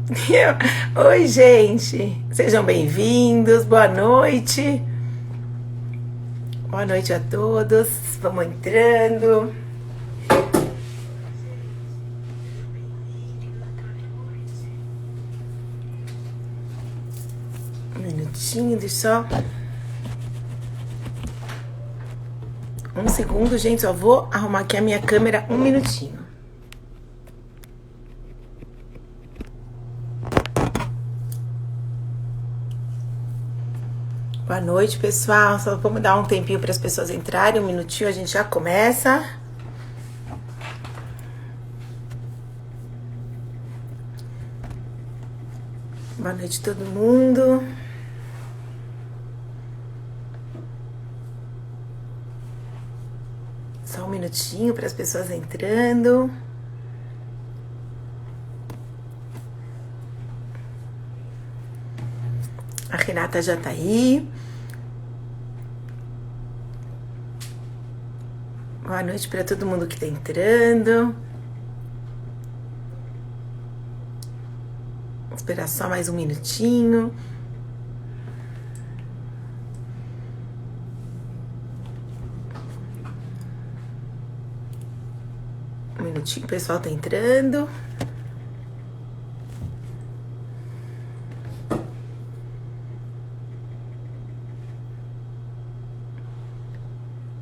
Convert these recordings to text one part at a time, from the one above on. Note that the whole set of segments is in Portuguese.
Oi, gente. Sejam bem-vindos. Boa noite. Boa noite a todos. Vamos entrando. Um minutinho, deixa só. Um segundo, gente. Só vou arrumar aqui a minha câmera. Um minutinho. Boa noite, pessoal. Só vamos dar um tempinho para as pessoas entrarem. Um minutinho, a gente já começa. Boa noite, todo mundo. Só um minutinho para as pessoas entrando. A Renata já tá aí. Boa noite para todo mundo que tá entrando. Vou esperar só mais um minutinho. Um minutinho, o pessoal tá entrando.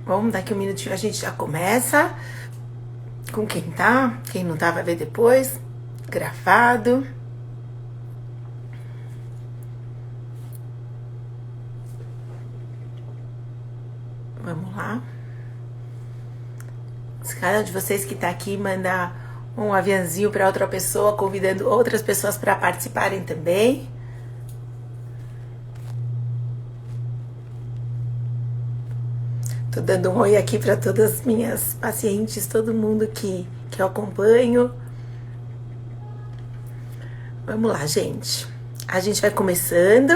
Bom, daqui um minutinho a gente já começa. Com quem tá, quem não tá vai ver depois. Gravado. Vamos lá. Se cada um de vocês que tá aqui mandar um aviãozinho para outra pessoa, convidando outras pessoas para participarem também. Tô dando um oi aqui para todas as minhas pacientes, todo mundo que eu acompanho. Vamos lá, gente. A gente vai começando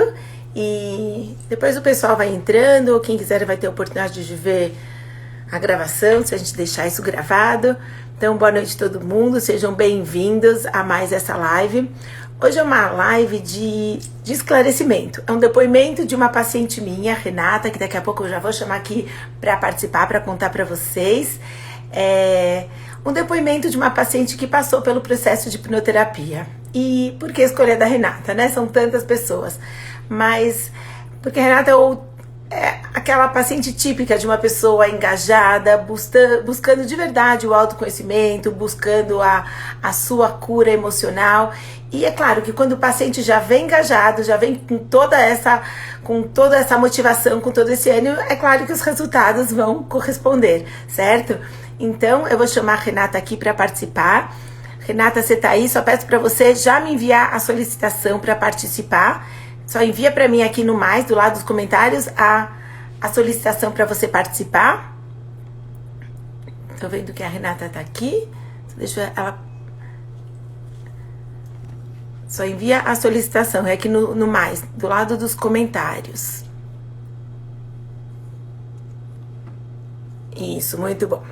e depois o pessoal vai entrando, ou quem quiser vai ter a oportunidade de ver a gravação, se a gente deixar isso gravado. Então, boa noite a todo mundo, sejam bem-vindos a mais essa live. Hoje é uma live de esclarecimento. É um depoimento de uma paciente minha, Renata, que daqui a pouco eu já vou chamar aqui para participar, para contar para vocês. Um depoimento de uma paciente que passou pelo processo de hipnoterapia. E por que escolher da Renata, né? São tantas pessoas. Mas porque a Renata é aquela paciente típica de uma pessoa engajada, buscando de verdade o autoconhecimento, buscando a sua cura emocional. E é claro que quando o paciente já vem engajado, já vem com toda essa motivação, com todo esse ânimo, é claro que os resultados vão corresponder, certo? Então, eu vou chamar a Renata aqui para participar. Renata, você tá aí? Só peço para você já me enviar a solicitação para participar. Só envia para mim aqui no mais, do lado dos comentários, a solicitação para você participar. Tô vendo que a Renata tá aqui. Deixa ela... Só envia a solicitação, é aqui no mais, do lado dos comentários. Isso, muito bom.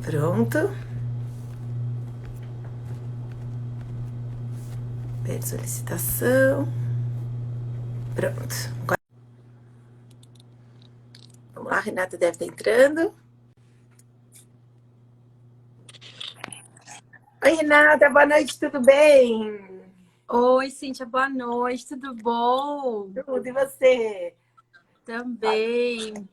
Pronto. Pede solicitação. Pronto. Vamos lá, a Renata deve estar entrando. Oi, Renata, boa noite, tudo bem? Oi, Cíntia, boa noite, tudo bom? Tudo, e você? Também.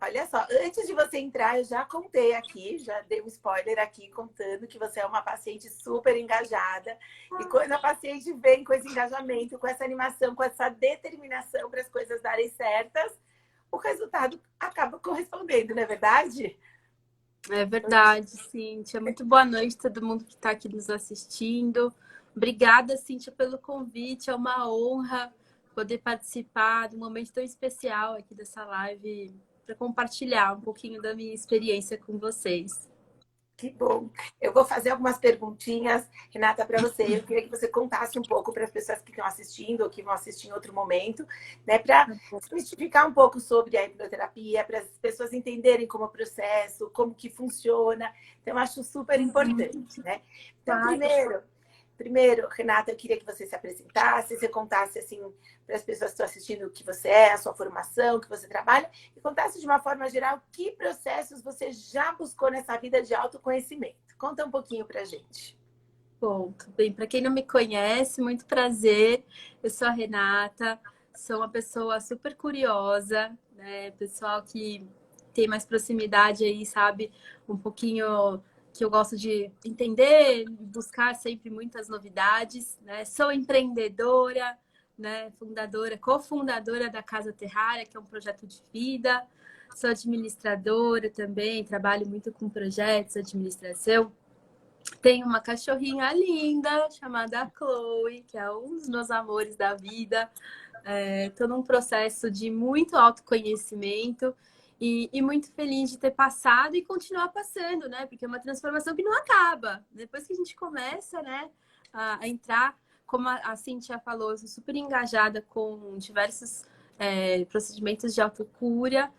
Olha só, antes de você entrar, eu já contei aqui, já dei um spoiler aqui contando que você é uma paciente super engajada. E quando a paciente vem com esse engajamento, com essa animação, com essa determinação para as coisas darem certas, o resultado acaba correspondendo, não é verdade? É verdade, Cíntia. Muito boa noite a todo mundo que está aqui nos assistindo. Obrigada, Cíntia, pelo convite. É uma honra poder participar de um momento tão especial aqui dessa live para compartilhar um pouquinho da minha experiência com vocês. Que bom. Eu vou fazer algumas perguntinhas, Renata, para você. Eu queria que você contasse um pouco para as pessoas que estão assistindo ou que vão assistir em outro momento, né, para desmistificar um pouco sobre a hipnoterapia, para as pessoas entenderem como é o processo, como que funciona. Então, eu acho super importante, né? Então, Primeiro, Renata, eu queria que você se apresentasse, você contasse assim para as pessoas que estão assistindo o que você é, a sua formação, o que você trabalha, e contasse de uma forma geral que processos você já buscou nessa vida de autoconhecimento. Conta um pouquinho para a gente. Bom, tudo bem. Para quem não me conhece, muito prazer. Eu sou a Renata, sou uma pessoa super curiosa, né? Pessoal que tem mais proximidade aí, sabe? Um pouquinho que eu gosto de entender, buscar sempre muitas novidades, né? Sou empreendedora, né? Fundadora, cofundadora da Casa Terrária, que é um projeto de vida. Sou administradora também, trabalho muito com projetos, administração. Tenho uma cachorrinha linda chamada Chloe, que é um dos meus amores da vida. Estou num processo de muito autoconhecimento e muito feliz de ter passado e continuar passando, né? Porque é uma transformação que não acaba. Depois que a gente começa, né, a entrar, como a Cíntia falou, eu sou super engajada com diversos procedimentos de autocura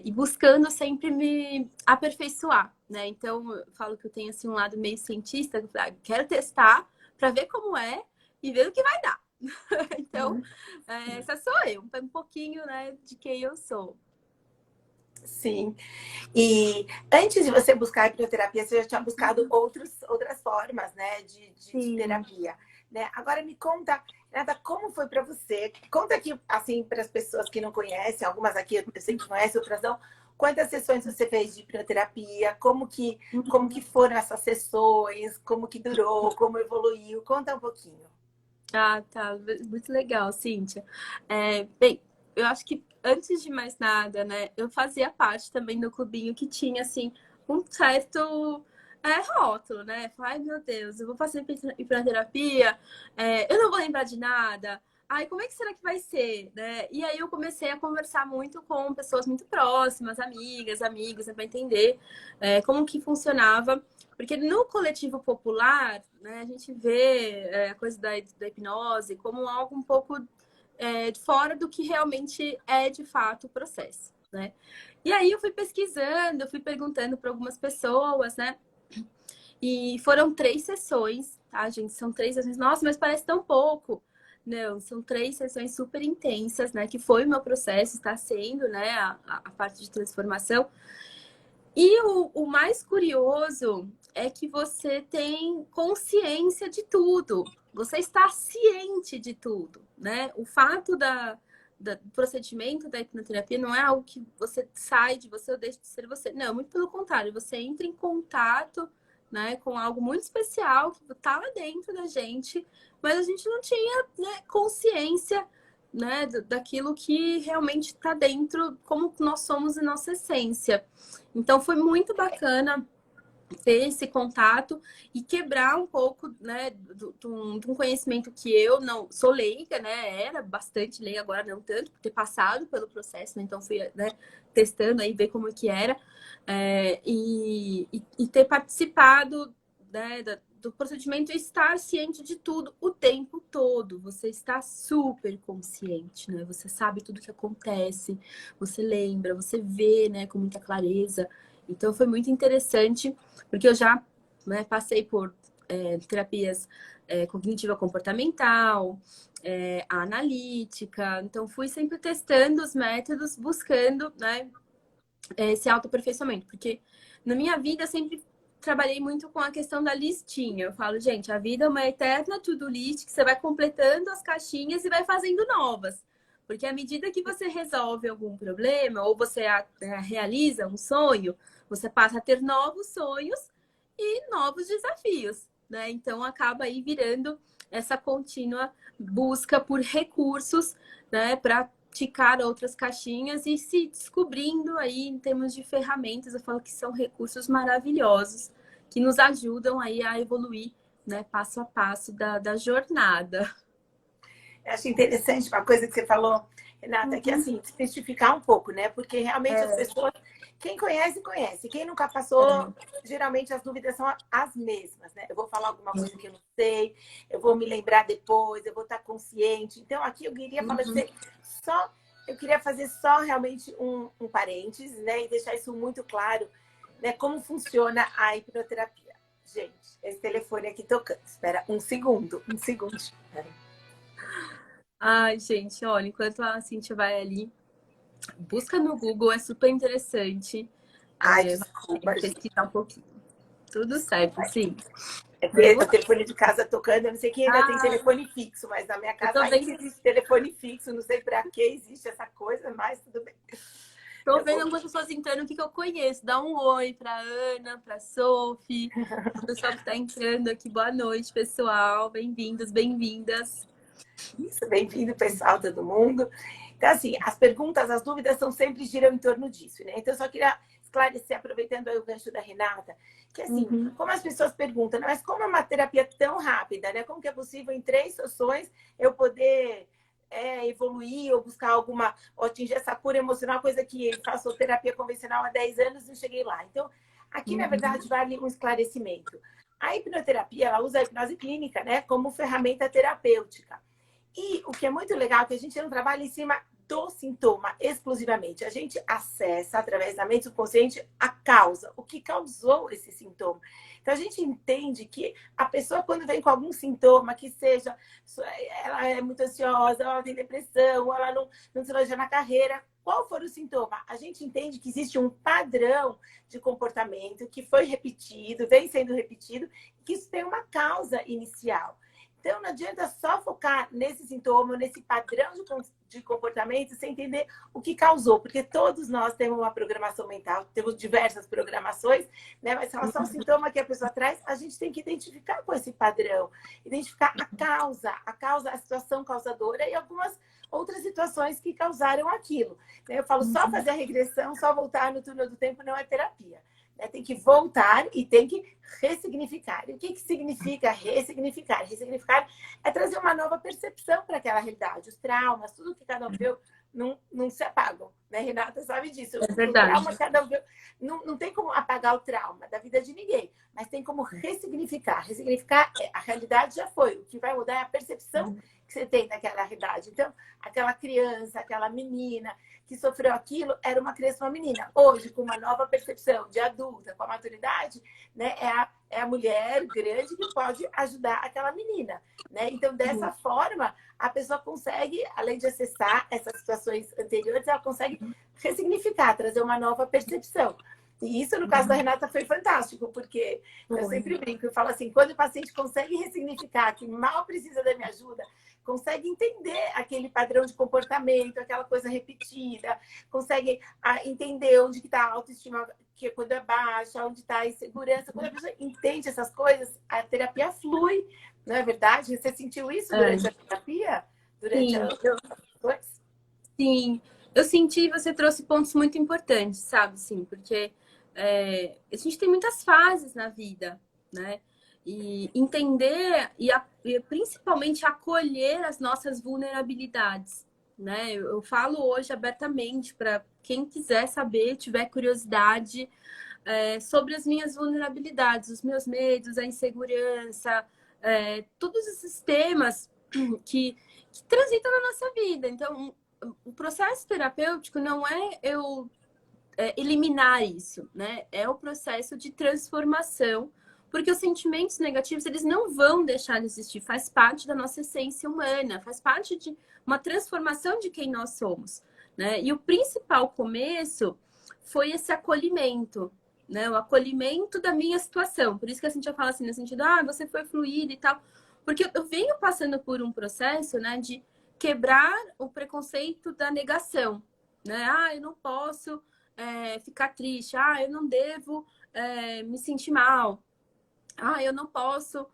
e buscando sempre me aperfeiçoar, né? Então, eu falo que eu tenho assim, um lado meio cientista, que eu falo, quero testar para ver como é e ver o que vai dar. Então, essa sou eu, um pouquinho, né, de quem eu sou. Sim. E antes de você buscar a hipnoterapia, você já tinha buscado outras formas, né, de Sim. terapia, né? Agora me conta, Renata, como foi para você? Conta aqui, assim, para as pessoas que não conhecem, algumas aqui eu sei que conhecem, outras não. Quantas sessões você fez de hipnoterapia? Como que foram essas sessões? Como que durou? Como evoluiu? Conta um pouquinho. Ah, tá. Muito legal, Cíntia. Bem, eu acho que antes de mais nada, né, eu fazia parte também do clubinho que tinha, assim, um certo rótulo, né? Ai, meu Deus, eu vou fazer hipnoterapia, eu não vou lembrar de nada. Ai, como é que será que vai ser, né? E aí eu comecei a conversar muito com pessoas muito próximas, amigas, amigos, né, para entender como que funcionava. Porque no coletivo popular, né, a gente vê a coisa da hipnose como algo um pouco fora do que realmente é de fato o processo, né? E aí eu fui pesquisando, eu fui perguntando para algumas pessoas, né? E foram 3 sessões, tá, gente? São 3 sessões. Nossa, mas parece tão pouco. Não, são 3 sessões super intensas, né? Que foi o meu processo, está sendo, né? A parte de transformação. E o mais curioso é que você tem consciência de tudo. Você está ciente de tudo, né? O fato do procedimento da hipnoterapia não é algo que você sai de você ou deixa de ser você. Não, muito pelo contrário. Você entra em contato, né, com algo muito especial que está lá dentro da gente, mas a gente não tinha, né, consciência, né, daquilo que realmente está dentro, como nós somos em nossa essência. Então foi muito bacana ter esse contato e quebrar um pouco, né, de um conhecimento que eu não sou leiga, né, era bastante leiga, agora não tanto, por ter passado pelo processo, né, então fui, né, testando aí, ver como que era, e ter participado, né, do procedimento e estar ciente de tudo o tempo todo. Você está super consciente, né? Você sabe tudo que acontece, você lembra, você vê, né, com muita clareza. Então foi muito interessante, porque eu já, né, passei por terapias cognitiva comportamental, a analítica, então fui sempre testando os métodos, buscando, né, esse autoaperfeiçoamento, porque na minha vida eu sempre trabalhei muito com a questão da listinha. Eu falo, gente, a vida é uma eterna to-do list que você vai completando as caixinhas e vai fazendo novas. Porque à medida que você resolve algum problema ou você realiza um sonho, você passa a ter novos sonhos e novos desafios, né? Então acaba aí virando essa contínua busca por recursos, né, para ticar outras caixinhas e se descobrindo aí em termos de ferramentas. Eu falo que são recursos maravilhosos que nos ajudam aí a evoluir, né, passo a passo da jornada. Eu acho interessante uma coisa que você falou, Renata, que assim, especificar um pouco, né? Porque realmente as pessoas, quem conhece, conhece. Quem nunca passou, geralmente as dúvidas são as mesmas, né? Eu vou falar alguma coisa que eu não sei, eu vou me lembrar depois, eu vou estar consciente. Então, aqui eu queria falar só, eu queria fazer só realmente um parênteses, né? E deixar isso muito claro, né? Como funciona a hipnoterapia. Gente, esse telefone aqui tocando. Espera um segundo, um segundo. Espera. Ai, gente, olha, enquanto a Cintia vai ali, busca no Google, é super interessante. Ai, Vai desculpa, gente. pesquisar um pouquinho. Tudo certo, sim. É que Vamos o lá. telefone de casa tocando, eu não sei quem ainda tem Ah, telefone fixo, mas na minha eu casa tô ainda vendo, existe telefone fixo, não sei para que existe essa coisa, mas tudo bem. tô Eu vendo vou... algumas pessoas entrando aqui que eu conheço. Dá um oi pra Ana, pra Sophie, o pessoal que tá entrando aqui. Boa noite, pessoal. Bem-vindos, bem-vindas. Isso, bem-vindo, pessoal, todo mundo. Então, assim, as perguntas, as dúvidas são sempre giram em torno disso, né? Então, eu só queria esclarecer, aproveitando aí o gancho da Renata, que assim, Uhum. como as pessoas perguntam, mas como é uma terapia tão rápida, né? Como que é possível em 3 sessões eu poder evoluir ou buscar alguma, ou atingir essa cura emocional, coisa que faço terapia convencional há 10 anos e não cheguei lá. Então, aqui, na Uhum. verdade, vale um esclarecimento. A hipnoterapia, ela usa a hipnose clínica, né, como ferramenta terapêutica. E o que é muito legal é que a gente não trabalha em cima do sintoma exclusivamente. A gente acessa, através da mente subconsciente, a causa, o que causou esse sintoma. Então, a gente entende que a pessoa, quando vem com algum sintoma, que seja, ela é muito ansiosa, ela tem depressão, ela não se elogia na carreira, qual for o sintoma? A gente entende que existe um padrão de comportamento que foi repetido, vem sendo repetido, que isso tem uma causa inicial. Então, não adianta só focar nesse sintoma, nesse padrão de comportamento, sem entender o que causou, porque todos nós temos uma programação mental, temos diversas programações, né? Mas em relação ao sintoma que a pessoa traz, a gente tem que identificar com esse padrão, identificar a causa, a situação causadora e algumas outras situações que causaram aquilo. Eu falo, só fazer a regressão, só voltar no túnel do tempo não é terapia. Tem que voltar e tem que ressignificar. E o que significa ressignificar? Ressignificar é trazer uma nova percepção para aquela realidade. Os traumas, tudo que cada um viu, não se apagam. Né, Renata sabe disso. É O trauma, verdade. cada um viu. Não tem como apagar o trauma da vida de ninguém, mas tem como ressignificar. Ressignificar, a realidade já foi. O que vai mudar é a percepção que você tem daquela realidade. Então, aquela criança, aquela menina que sofreu aquilo, era uma criança, uma menina. Hoje, com uma nova percepção de adulta, com a maturidade, né, é a mulher grande que pode ajudar aquela menina. Né? Então, dessa forma, a pessoa consegue, além de acessar essas situações anteriores, ela consegue ressignificar, trazer uma nova percepção. E isso, no caso da Renata, foi fantástico, porque eu sempre brinco e falo assim, quando o paciente consegue ressignificar que mal precisa da minha ajuda, consegue entender aquele padrão de comportamento, aquela coisa repetida, consegue entender onde está a autoestima, que quando é baixa, onde está a insegurança. Quando a pessoa entende essas coisas, a terapia flui, não é verdade? Você sentiu isso É. durante a terapia? Durante Sim, a... sim. Eu senti, você trouxe pontos muito importantes, sabe? Sim, porque a gente tem muitas fases na vida, né? E entender e principalmente acolher as nossas vulnerabilidades, né? Eu falo hoje abertamente para quem quiser saber, tiver curiosidade, sobre as minhas vulnerabilidades, os meus medos, a insegurança, todos esses temas que transitam na nossa vida. Então, o processo terapêutico não é eu eliminar isso, né? É o processo de transformação, porque os sentimentos negativos, eles não vão deixar de existir, faz parte da nossa essência humana, faz parte de uma transformação de quem nós somos, né? E o principal começo foi esse acolhimento, né? O acolhimento da minha situação. Por isso que a gente já fala assim, no sentido, você foi fluida e tal. Porque eu venho passando por um processo, né, de quebrar o preconceito da negação, né? Eu não posso ficar triste. Eu não devo me sentir mal. Eu não posso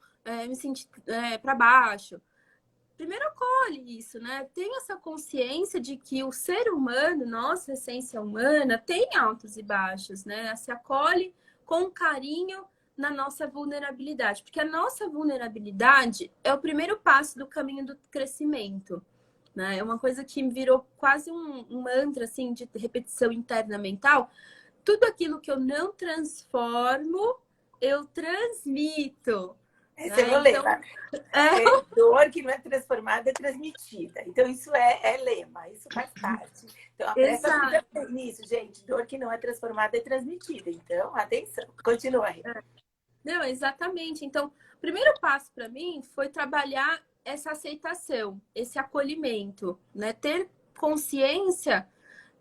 me sentir para baixo. Primeiro acolhe isso, né? Tem essa consciência de que o ser humano, nossa essência humana, tem altos e baixos, né? Se acolhe com carinho na nossa vulnerabilidade, porque a nossa vulnerabilidade é o primeiro passo do caminho do crescimento, né? É uma coisa que virou quase um mantra, assim, de repetição interna mental. Tudo aquilo que eu não transformo, eu transmito, Esse é né? meu Então, lema. Dor que não é transformada é transmitida. Então, isso é lema, isso faz parte. Então, presta exato. atenção nisso, gente. Dor que não é transformada é transmitida. Então, atenção. Continua aí. Não, exatamente. Então, o primeiro passo para mim foi trabalhar essa aceitação, esse acolhimento, né? Ter consciência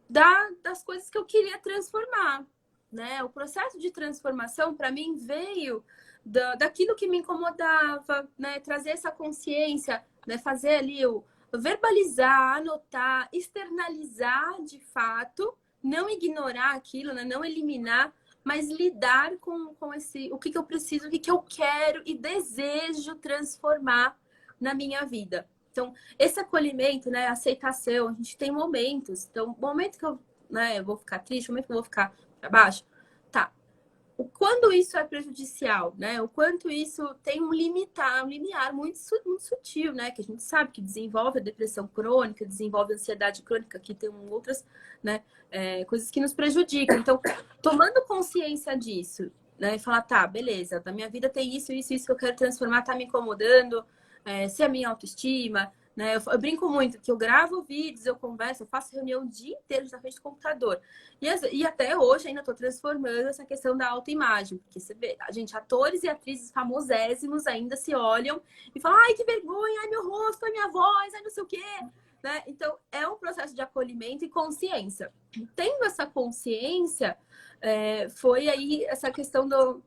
das coisas que eu queria transformar, né? O processo de transformação para mim veio daquilo que me incomodava, né? Trazer essa consciência, né? Fazer ali o verbalizar, anotar, externalizar de fato, não ignorar aquilo, né? Não eliminar, mas lidar com esse, o que, que eu preciso, o que, que eu quero e desejo transformar na minha vida. Então, esse acolhimento, né, aceitação, a gente tem momentos. Então, o momento que eu, né, eu vou ficar triste, o momento que eu vou ficar para baixo, tá. O quando isso é prejudicial, né? O quanto isso tem um limiar muito, muito sutil, né? Que a gente sabe que desenvolve a depressão crônica, desenvolve a ansiedade crônica, que tem outras, né, coisas que nos prejudicam. Então, tomando consciência disso, né? E falar, tá, beleza, da minha vida tem isso, isso, isso que eu quero transformar, tá me incomodando, se a minha autoestima, né? Eu brinco muito que eu gravo vídeos, eu converso, eu faço reunião o dia inteiro na frente do computador. E até hoje ainda estou transformando essa questão da autoimagem, porque você vê, a gente, atores e atrizes famosésimos ainda se olham e falam, ai, que vergonha, ai, meu rosto, ai, minha voz, ai, não sei o quê. Né? Então, é um processo de acolhimento e consciência. Tendo essa consciência, foi aí essa questão do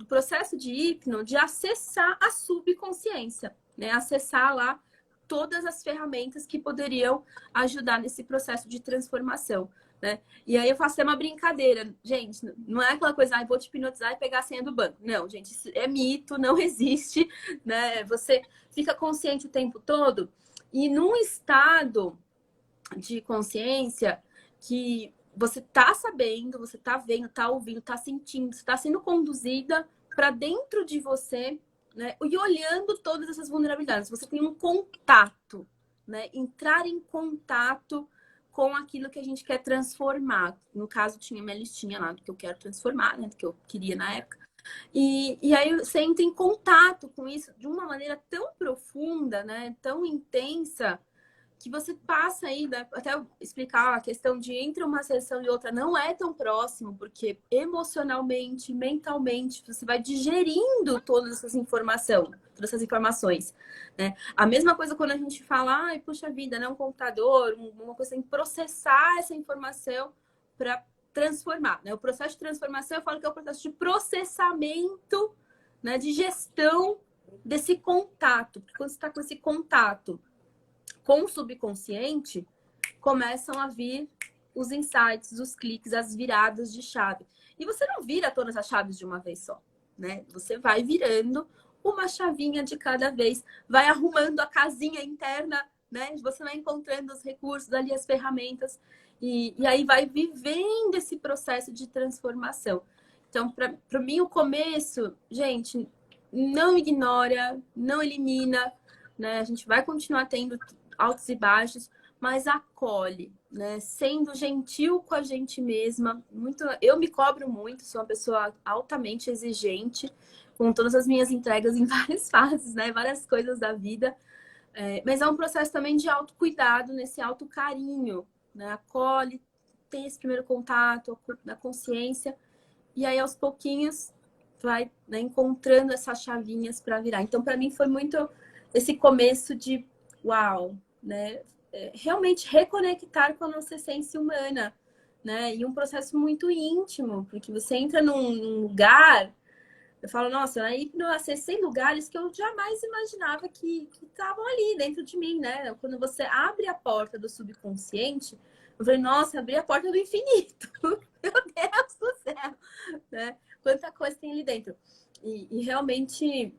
processo de hipno, de acessar a subconsciência, né? Acessar lá todas as ferramentas que poderiam ajudar nesse processo de transformação. Né? E aí eu faço uma brincadeira. Gente, não é aquela coisa, vou te hipnotizar e pegar a senha do banco. Não, gente, isso é mito, não existe. Né? Você fica consciente o tempo todo e num estado de consciência que você tá sabendo, você tá vendo, tá ouvindo, tá sentindo, você tá sendo conduzida para dentro de você, né? E olhando todas essas vulnerabilidades. Você tem um contato, né? Entrar em contato com aquilo que a gente quer transformar. No caso, tinha minha listinha lá do que eu quero transformar, né? Do que eu queria na época. E aí você entra em contato com isso de uma maneira tão profunda, né? Tão intensa, que você passa aí, né? Até eu explicar a questão de entre uma sessão e outra não é tão próximo, porque emocionalmente, mentalmente, você vai digerindo todas essas informações, né? A mesma coisa quando a gente fala, ai, puxa vida, né? Um computador, uma coisa, tem que processar essa informação para transformar, né? O processo de transformação, eu falo que é o processo de processamento, né? De gestão desse contato, porque quando você está com esse contato com o subconsciente, começam a vir os insights, os cliques, as viradas de chave. E você não vira todas as chaves de uma vez só, né? Você vai virando uma chavinha de cada vez, vai arrumando a casinha interna, né? Você vai encontrando os recursos ali, as ferramentas, e aí vai vivendo esse processo de transformação. Então, para mim, o começo, gente, não ignora, não elimina, né? A gente vai continuar tendo altos e baixos, mas acolhe, né? Sendo gentil com a gente mesma. Eu me cobro muito, sou uma pessoa altamente exigente com todas as minhas entregas em várias fases, né? Várias coisas da vida. Mas é um processo também de autocuidado, nesse autocarinho, né? Acolhe, tem esse primeiro contato da consciência, e aí aos pouquinhos vai, né, encontrando essas chavinhas para virar. Então, para mim, foi muito esse começo de uau, né? Realmente reconectar com a nossa essência humana, né? E um processo muito íntimo, porque você entra num lugar, eu falo, nossa, aí eu acessei lugares que eu jamais imaginava que estavam ali dentro de mim, né? Quando você abre a porta do subconsciente, eu falei, nossa, abri a porta do infinito. Meu Deus do céu, né? Quanta coisa tem ali dentro. E realmente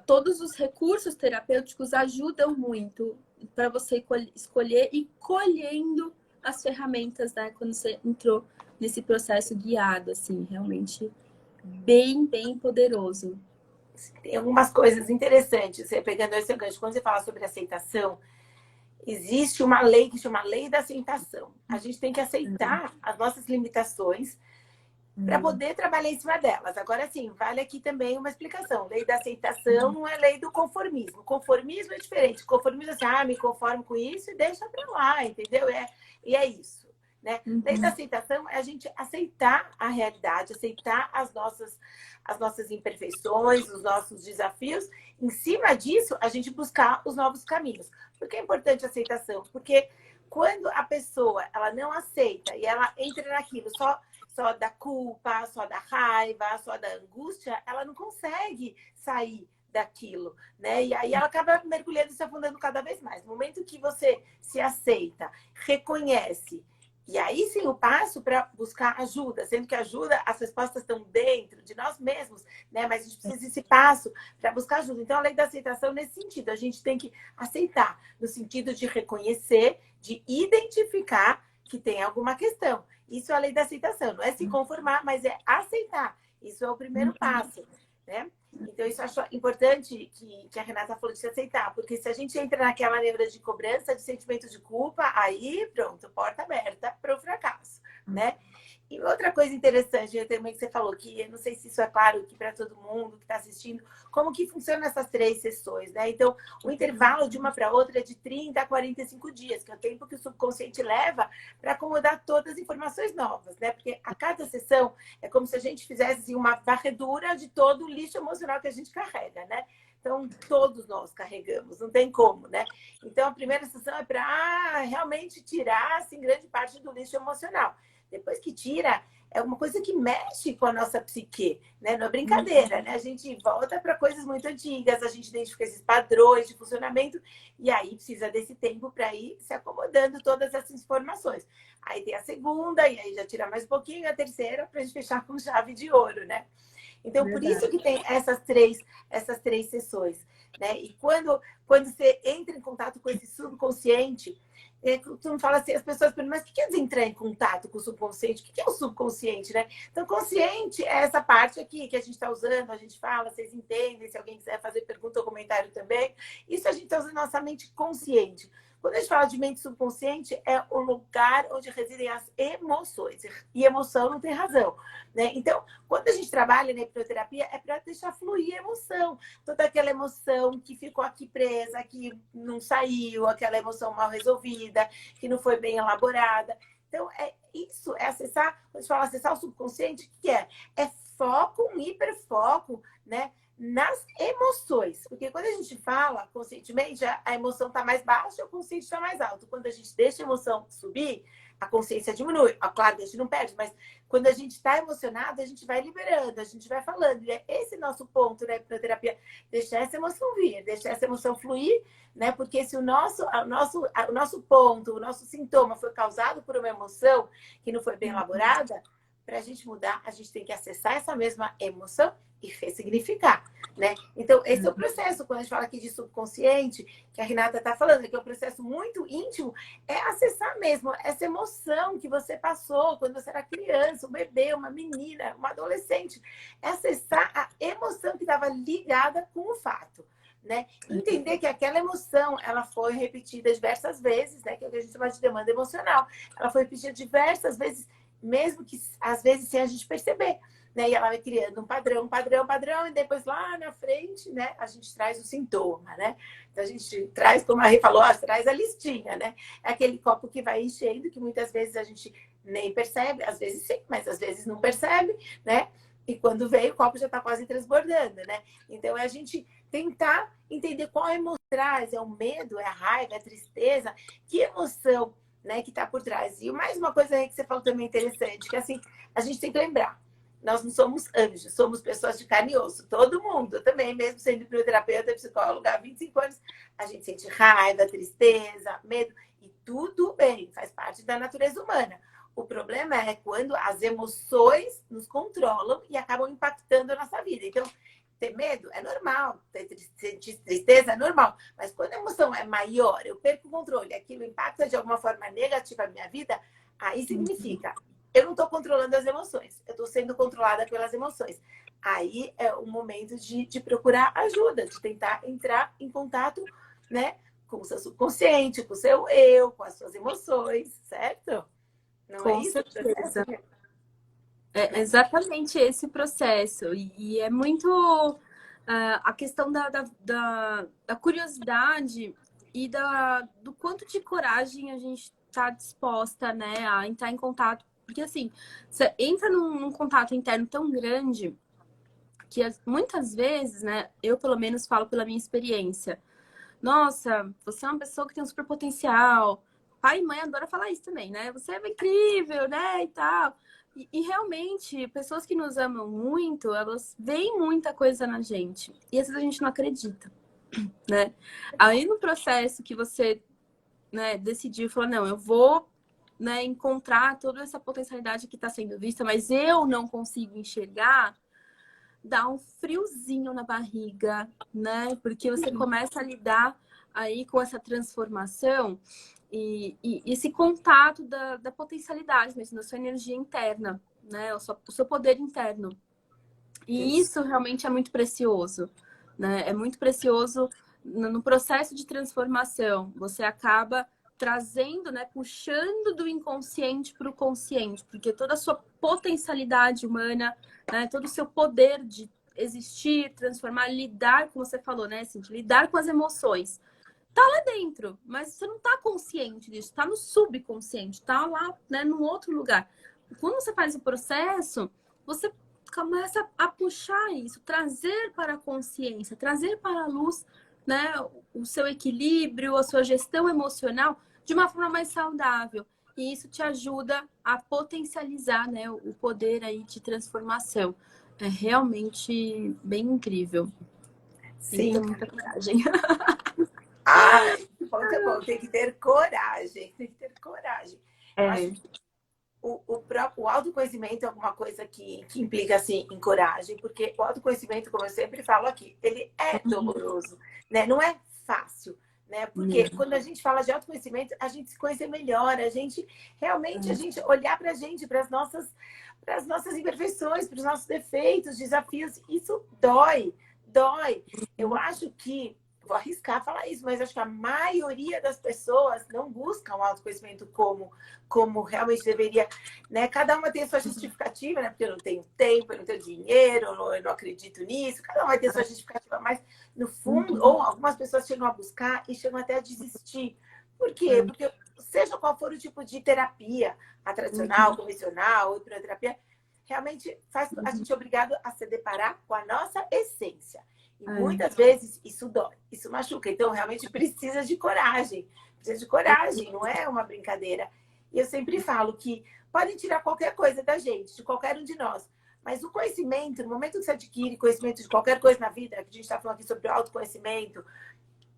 todos os recursos terapêuticos ajudam muito para você escolher e colhendo as ferramentas, né? Quando você entrou nesse processo guiado, assim, realmente bem, bem poderoso. Tem algumas coisas interessantes. Você pegando esse gancho, quando você fala sobre aceitação, existe uma lei que chama Lei da Aceitação. A gente tem que aceitar as nossas limitações para poder trabalhar em cima delas. Agora, sim, vale aqui também uma explicação. Lei da aceitação não é lei do conformismo. Conformismo é diferente. Conformismo é assim, me conformo com isso e deixa para lá, entendeu? E é isso. né? Lei da aceitação é a gente aceitar a realidade, aceitar as nossas imperfeições, os nossos desafios. Em cima disso, a gente buscar os novos caminhos. Por que é importante a aceitação? Porque quando a pessoa ela não aceita e ela entra naquilo só da culpa, só da raiva, só da angústia, ela não consegue sair daquilo, né? E aí ela acaba mergulhando e se afundando cada vez mais. No momento que você se aceita, reconhece, e aí sim o passo para buscar ajuda, sendo que ajuda, as respostas estão dentro de nós mesmos, né? Mas a gente precisa desse passo para buscar ajuda. Então, a lei da aceitação, nesse sentido, a gente tem que aceitar, no sentido de reconhecer, de identificar que tem alguma questão. Isso é a lei da aceitação, não é se conformar, mas é aceitar. Isso é o primeiro passo, né? Então, isso eu acho importante que a Renata falou de se aceitar, porque se a gente entra naquela neura de cobrança, de sentimento de culpa, aí pronto, porta aberta para o fracasso, né? E outra coisa interessante também que você falou, que eu não sei se isso é claro aqui para todo mundo que está assistindo, como que funciona essas 3 sessões, né? Então, o intervalo de uma para outra é de 30 a 45 dias, que é o tempo que o subconsciente leva para acomodar todas as informações novas, né? Porque a cada sessão é como se a gente fizesse assim, uma varredura de todo o lixo emocional que a gente carrega, né? Então, todos nós carregamos, não tem como, né? Então, a primeira sessão é para realmente tirar, assim, grande parte do lixo emocional. Depois que tira, é uma coisa que mexe com a nossa psique, né? Não é brincadeira, né? A gente volta para coisas muito antigas, a gente identifica esses padrões de funcionamento e aí precisa desse tempo para ir se acomodando todas essas informações. Aí tem a segunda, e aí já tira mais um pouquinho, a terceira, para a gente fechar com chave de ouro, né? Então, verdade, por isso que tem essas três sessões, né? E quando você entra em contato com esse subconsciente, tu não fala assim, as pessoas perguntam, mas o que quer dizer entrar em contato com o subconsciente? O que é o subconsciente, né? Então, consciente é essa parte aqui que a gente está usando, a gente fala, vocês entendem, se alguém quiser fazer pergunta ou comentário também. Isso a gente está usando nossa mente consciente. Quando a gente fala de mente subconsciente, é o lugar onde residem as emoções. E emoção não tem razão, né? Então, quando a gente trabalha na hipnoterapia, é para deixar fluir a emoção. Toda aquela emoção que ficou aqui presa, que não saiu, aquela emoção mal resolvida, que não foi bem elaborada. Então, é acessar, quando a gente fala acessar o subconsciente, o que é? É foco, um hiperfoco, né? Nas emoções. Porque quando a gente fala conscientemente, a emoção está mais baixa, o consciente está mais alto. Quando a gente deixa a emoção subir, a consciência diminui. Claro que a gente não perde, mas quando a gente está emocionado, a gente vai liberando, a gente vai falando. E é esse nosso ponto, né, para a terapia, deixar essa emoção vir, deixar essa emoção fluir, né? Porque se o nosso ponto, o nosso sintoma foi causado por uma emoção que não foi bem elaborada, para a gente mudar, a gente tem que acessar essa mesma emoção e ressignificar, né? Então, esse é o processo, quando a gente fala aqui de subconsciente, que a Renata está falando, que é um processo muito íntimo, é acessar mesmo essa emoção que você passou quando você era criança, um bebê, uma menina, uma adolescente. É acessar a emoção que estava ligada com o fato, né? Entender que aquela emoção, ela foi repetida diversas vezes, né? Que é o que a gente chama de demanda emocional. Ela foi repetida diversas vezes, mesmo que às vezes sem a gente perceber, né? E ela vai criando um padrão, e depois lá na frente, né, a gente traz o sintoma, né? Então a gente traz, como a Rê falou, traz a listinha, né? É aquele copo que vai enchendo, que muitas vezes a gente nem percebe, às vezes sim, mas às vezes não percebe, né? E quando vem, o copo já está quase transbordando, né? Então é a gente tentar entender qual emoção traz, é o medo, é a raiva, é a tristeza, que emoção, né, que está por trás. E mais uma coisa aí que você falou também interessante, que assim, a gente tem que lembrar, nós não somos anjos, somos pessoas de carne e osso. Todo mundo, eu também, mesmo sendo hipnoterapeuta, psicóloga há 25 anos, a gente sente raiva, tristeza, medo, e tudo bem, faz parte da natureza humana. O problema é quando as emoções nos controlam e acabam impactando a nossa vida. Então, ter medo é normal, sentir tristeza é normal, mas quando a emoção é maior, eu perco o controle, aquilo impacta de alguma forma negativa a minha vida, aí significa, eu não estou controlando as emoções, eu estou sendo controlada pelas emoções. Aí é o momento de procurar ajuda, de tentar entrar em contato, né, com o seu subconsciente, com o seu eu, com as suas emoções, certo? Não Com é isso? certeza. É exatamente esse processo. E é muito a questão da curiosidade e do quanto de coragem a gente tá disposta, né, a entrar em contato. Porque, assim, você entra num contato interno tão grande que muitas vezes, né, eu pelo menos falo pela minha experiência. Nossa, você é uma pessoa que tem um super potencial. Pai e mãe adoram falar isso também, né? Você é incrível, né? E tal. E realmente, pessoas que nos amam muito, elas veem muita coisa na gente. E às vezes a gente não acredita, né? Aí no processo que você, né, decidiu, falou, não, eu vou, né, encontrar toda essa potencialidade que está sendo vista, mas eu não consigo enxergar, dá um friozinho na barriga, né? Porque você começa a lidar aí com essa transformação e esse contato da potencialidade mesmo, da sua energia interna, né? O seu poder interno. E isso realmente é muito precioso, né? É muito precioso no processo de transformação. Você acaba trazendo, né, puxando do inconsciente para o consciente, porque toda a sua potencialidade humana, né, todo o seu poder de existir, transformar, lidar, como você falou, né, Cintia, lidar com as emoções, tá lá dentro, mas você não tá consciente disso, tá no subconsciente, tá lá, né, num outro lugar. Quando você faz o processo, você começa a puxar isso, trazer para a consciência, trazer para a luz, né, o seu equilíbrio, a sua gestão emocional de uma forma mais saudável. E isso te ajuda a potencializar, né, o poder aí de transformação. É realmente bem incrível. Tem que Sim. ter muita coragem. Ai, que bom. Tem que ter coragem. Tem que ter coragem. Eu acho É. que o autoconhecimento é alguma coisa que implica, assim, em coragem, porque o autoconhecimento, como eu sempre falo aqui, ele é doloroso, né? Não é fácil, né? Porque quando a gente fala de autoconhecimento, a gente se conhecer melhor, a gente realmente, a gente olhar pra gente, para as nossas imperfeições, para os nossos defeitos, desafios, isso dói, dói. Eu acho que vou arriscar falar isso, mas acho que a maioria das pessoas não buscam o autoconhecimento como realmente deveria, né? Cada uma tem a sua justificativa, né? Porque eu não tenho tempo, eu não tenho dinheiro, eu não acredito nisso. Cada uma vai ter a sua justificativa, mas no fundo, ou algumas pessoas chegam a buscar e chegam até a desistir. Por quê? Porque seja qual for o tipo de terapia, a tradicional, convencional, ou hipnoterapia, realmente faz a gente obrigado a se deparar com a nossa essência. E muitas vezes isso dói, isso machuca. Então, realmente precisa de coragem. Precisa de coragem, não é uma brincadeira. E eu sempre falo que podem tirar qualquer coisa da gente, de qualquer um de nós. Mas o conhecimento, no momento que você adquire conhecimento de qualquer coisa na vida, que a gente está falando aqui sobre o autoconhecimento,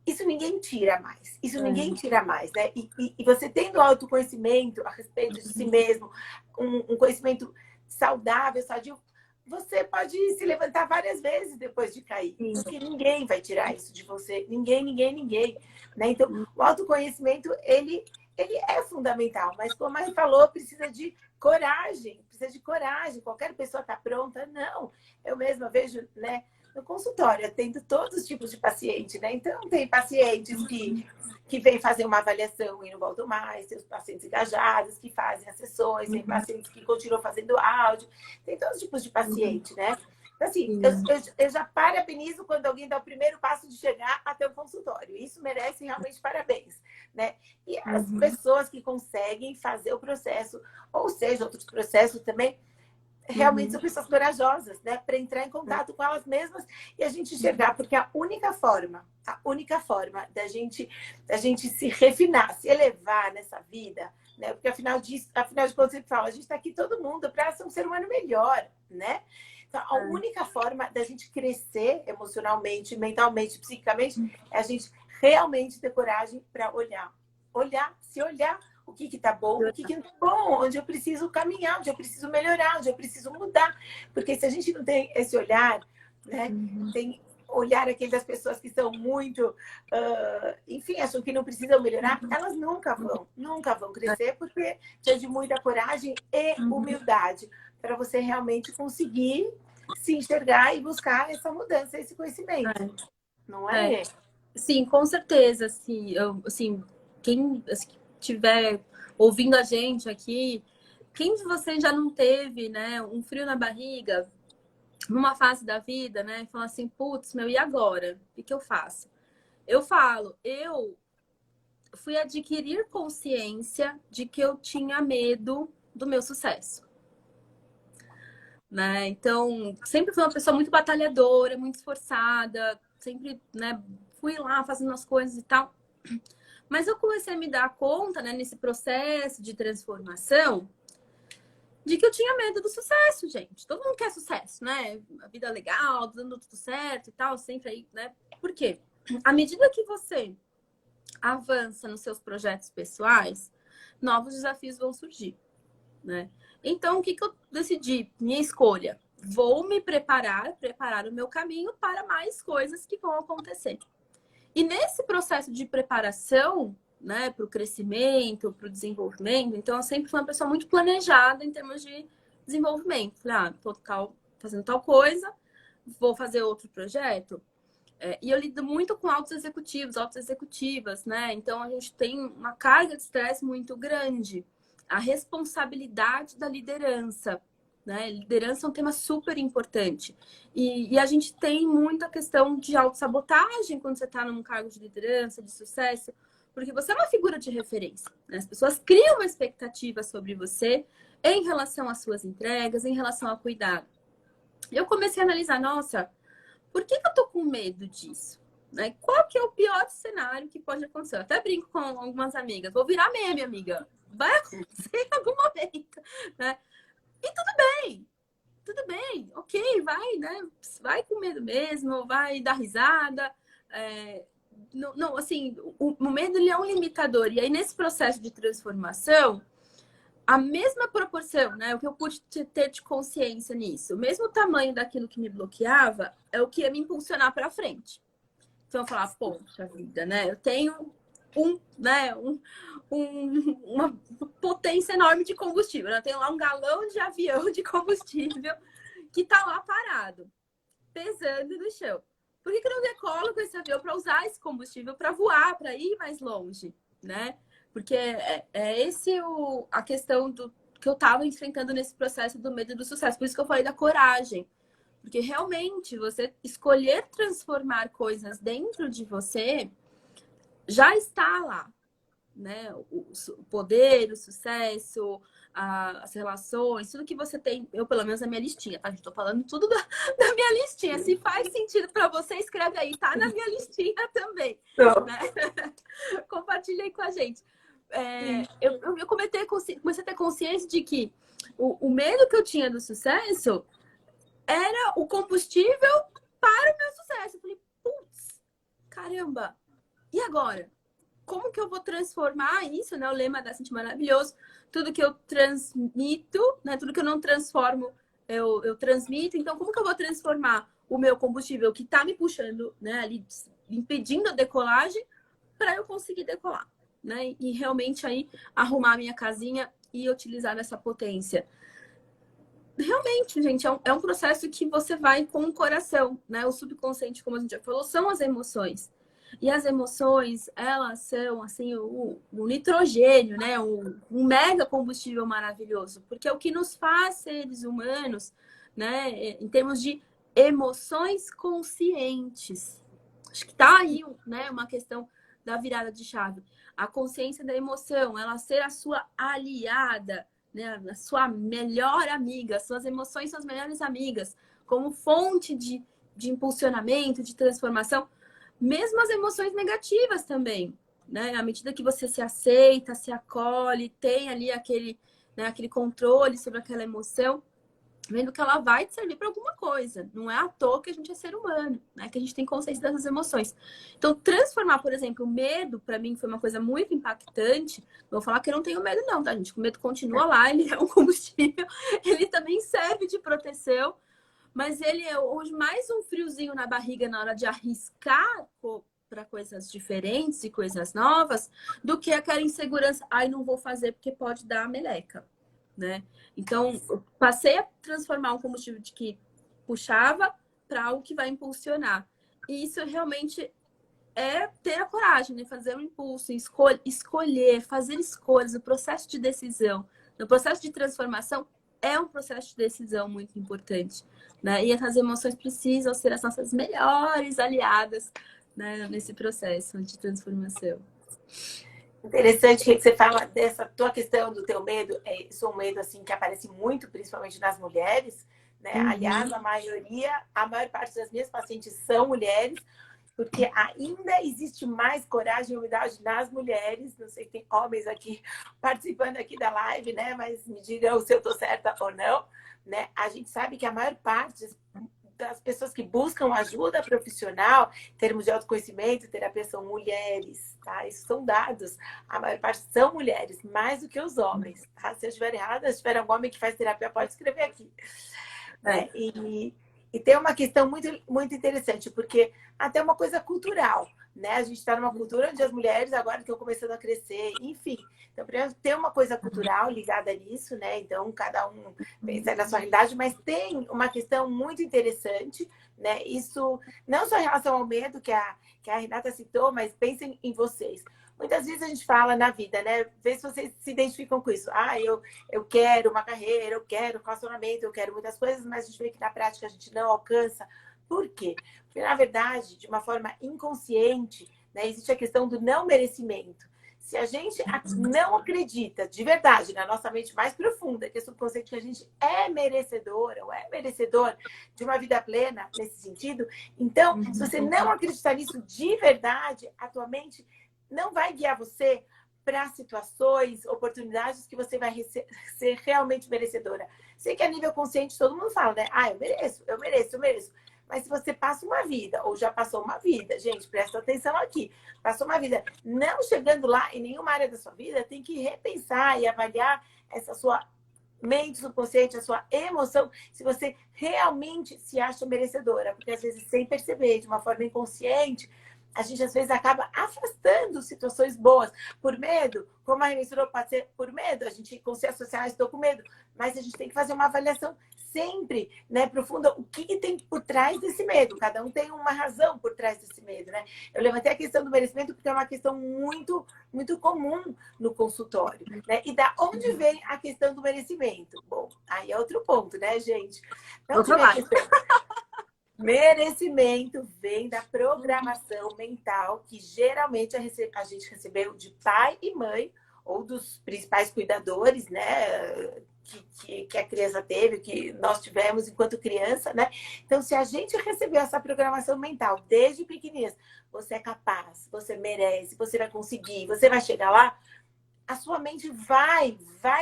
isso ninguém tira mais. Isso ninguém tira mais, né? E você tendo autoconhecimento a respeito de si mesmo, um conhecimento saudável, sadio, você pode se levantar várias vezes depois de cair. Porque ninguém vai tirar isso de você. Ninguém, ninguém, ninguém. Né? Então, o autoconhecimento, ele é fundamental. Mas, como a Mari falou, precisa de coragem. Precisa de coragem. Qualquer pessoa está pronta? Não. Eu mesma vejo, né? No consultório, atendo todos os tipos de paciente, né? Então, tem pacientes que vêm fazer uma avaliação e não voltam mais, tem os pacientes engajados que fazem as sessões, tem pacientes que continuam fazendo áudio, tem todos os tipos de paciente, né? Então, assim, eu já parabenizo quando alguém dá o primeiro passo de chegar até o consultório. Isso merece realmente parabéns, né? E as pessoas que conseguem fazer o processo, ou seja, outros processos também, realmente são pessoas corajosas, né? Para entrar em contato com elas mesmas e a gente enxergar, porque a única forma da gente se refinar, se elevar nessa vida, né? Porque afinal de contas, sempre falo, a gente está aqui todo mundo para ser um ser humano melhor, né? Então, a única forma da gente crescer emocionalmente, mentalmente, psiquicamente, é a gente realmente ter coragem para se olhar o que está bom, o que não está bom, onde eu preciso caminhar, onde eu preciso melhorar, onde eu preciso mudar. Porque se a gente não tem esse olhar, né, tem olhar aquele das pessoas que são muito, enfim, acham que não precisam melhorar, elas nunca vão crescer, porque precisa de muita coragem e humildade para você realmente conseguir se enxergar e buscar essa mudança, esse conhecimento. Não é? Sim, com certeza. Assim, assim, quem estiver ouvindo a gente aqui, quem de vocês já não teve, né, um frio na barriga numa fase da vida, né? Fala assim, putz, meu, e agora? O que eu faço? Eu falo, fui adquirir consciência de que eu tinha medo do meu sucesso, né? Então, sempre fui uma pessoa muito batalhadora, muito esforçada, sempre, né, fui lá fazendo as coisas e tal. Mas eu comecei a me dar conta, né, nesse processo de transformação, de que eu tinha medo do sucesso, gente. Todo mundo quer sucesso, né? A vida é legal, dando tudo certo e tal, sempre aí, né? Por quê? À medida que você avança nos seus projetos pessoais, novos desafios vão surgir, né? Então, o que eu decidi? Minha escolha. Vou me preparar o meu caminho para mais coisas que vão acontecer. E nesse processo de preparação, né, para o crescimento, para o desenvolvimento, então eu sempre fui uma pessoa muito planejada em termos de desenvolvimento. Falei, tô fazendo tal coisa, vou fazer outro projeto. E eu lido muito com altos executivos, altas executivas, né? Então a gente tem uma carga de estresse muito grande. A responsabilidade da liderança, né? Liderança é um tema super importante. E a gente tem muita questão de autossabotagem quando você está num cargo de liderança, de sucesso, porque você é uma figura de referência, né? As pessoas criam uma expectativa sobre você em relação às suas entregas, em relação ao cuidado. Eu comecei a analisar, nossa, por que eu tô com medo disso? Né? Qual que é o pior cenário que pode acontecer? Eu até brinco com algumas amigas. Vou virar meme, amiga. Vai acontecer em algum momento. Né? E tudo bem. Ok, vai, né? Vai com medo mesmo, vai dar risada. Não, não, assim, o medo ele é um limitador. E aí, nesse processo de transformação, a mesma proporção, né? O que eu pude ter de consciência nisso, o mesmo tamanho daquilo que me bloqueava é o que ia me impulsionar para frente. Então eu falava, poxa vida, né? Eu tenho uma potência enorme de combustível. Eu tenho lá um galão de avião de combustível que tá lá parado, pesando no chão. Por que eu não decolo com esse avião para usar esse combustível para voar, para ir mais longe, né? Porque a questão que eu estava enfrentando nesse processo do medo do sucesso. Por isso que eu falei da coragem. Porque realmente você escolher transformar coisas dentro de você já está lá, né? O poder, o sucesso, as relações, tudo que você tem, eu pelo menos na minha listinha, tá? Estou falando tudo da minha listinha. Se faz sentido para você, escreve aí, tá na minha listinha também. Né? Compartilha aí com a gente. Eu comecei a ter consciência de que o medo que eu tinha do sucesso era o combustível para o meu sucesso. Eu falei, putz, caramba, e agora? Como que eu vou transformar isso, né? O lema da Cintia maravilhoso. Tudo que eu transmito, né? Tudo que eu não transformo, eu transmito. Então, como que eu vou transformar o meu combustível que está me puxando, né? Ali, impedindo a decolagem, para eu conseguir decolar, né? E realmente aí arrumar a minha casinha e utilizar essa potência. Realmente, gente, é um processo que você vai com o coração, né? O subconsciente, como a gente já falou, são as emoções. E as emoções, elas são, assim, o nitrogênio, né? Um mega combustível maravilhoso. Porque é o que nos faz seres humanos, né? Em termos de emoções conscientes. Acho que tá aí, né? Uma questão da virada de chave. A consciência da emoção, ela ser a sua aliada, né? A sua melhor amiga. Suas emoções são as melhores amigas. Como fonte de impulsionamento, de transformação. Mesmo as emoções negativas também, né? À medida que você se aceita, se acolhe, tem ali aquele controle sobre aquela emoção, vendo que ela vai te servir para alguma coisa. Não é à toa que a gente é ser humano, né? Que a gente tem consciência dessas emoções. Então, transformar, por exemplo, o medo, para mim, foi uma coisa muito impactante. Vou falar que eu não tenho medo, não, tá, gente? O medo continua lá, ele é um combustível, ele também serve de proteção. Mas ele é hoje mais um friozinho na barriga na hora de arriscar para coisas diferentes e coisas novas, do que aquela insegurança, ai, não vou fazer porque pode dar a meleca, né? Então, eu passei a transformar um combustível de que puxava para algo que vai impulsionar. E isso realmente é ter a coragem, né? Fazer um impulso, escolher, fazer escolhas, o processo de decisão. No processo de transformação, é um processo de decisão muito importante, né? E essas emoções precisam ser as nossas melhores aliadas, né, nesse processo de transformação. Interessante que você fala dessa tua questão do teu medo. Isso é um medo assim que aparece muito, principalmente nas mulheres, né? Aliás, Uhum. a maior parte das minhas pacientes são mulheres, porque ainda existe mais coragem e humildade nas mulheres. Não sei se tem homens aqui participando aqui da live, né? Mas me digam se eu estou certa ou não, né? A gente sabe que a maior parte das pessoas que buscam ajuda profissional, em termos de autoconhecimento, terapia, são mulheres, tá? Isso são dados. A maior parte são mulheres, mais do que os homens, tá? Se eu estiver errada, se tiver algum homem que faz terapia, pode escrever aqui, É. né? E tem uma questão muito interessante, porque até uma coisa cultural, né? A gente está numa cultura onde as mulheres agora estão começando a crescer, enfim. Então, primeiro, tem uma coisa cultural ligada nisso, né? Então, cada um pensa na sua realidade, mas tem uma questão muito interessante, né? Isso não só em relação ao medo que a Renata citou, mas pensem em vocês. Muitas vezes a gente fala na vida, né? Vê se vocês se identificam com isso. Eu quero uma carreira, eu quero um relacionamento, eu quero muitas coisas, mas a gente vê que na prática a gente não alcança. Por quê? Porque, na verdade, de uma forma inconsciente, né, existe a questão do não merecimento. Se a gente não acredita de verdade na nossa mente mais profunda, que é subconsciente, que a gente é merecedora ou é merecedor de uma vida plena nesse sentido, então, se você não acreditar nisso de verdade, a tua mente não vai guiar você para situações, oportunidades que você vai ser realmente merecedora. Sei que a nível consciente todo mundo fala, né? Ah, eu mereço, eu mereço, eu mereço. Mas se você passa uma vida, ou já passou uma vida, gente, presta atenção aqui, passou uma vida não chegando lá em nenhuma área da sua vida, tem que repensar e avaliar essa sua mente subconsciente, a sua emoção, se você realmente se acha merecedora. Porque às vezes, sem perceber, de uma forma inconsciente, a gente às vezes acaba afastando situações boas por medo, como a Renê mencionou, pode ser por medo, a gente com se associar, estou com medo, mas a gente tem que fazer uma avaliação sempre, né, profunda, o que tem por trás desse medo. Cada um tem uma razão por trás desse medo, né? Eu levantei a questão do merecimento porque é uma questão muito comum no consultório, né? E da onde vem a questão do merecimento? Bom, aí é outro ponto, né, gente? Da onde Outro vem a lado. questão? Merecimento vem da programação mental que geralmente a gente recebeu de pai e mãe ou dos principais cuidadores, né? Que a criança teve, que nós tivemos enquanto criança, né? Então, se a gente recebeu essa programação mental desde pequenininhas, você é capaz, você merece, você vai conseguir, você vai chegar lá, a sua mente vai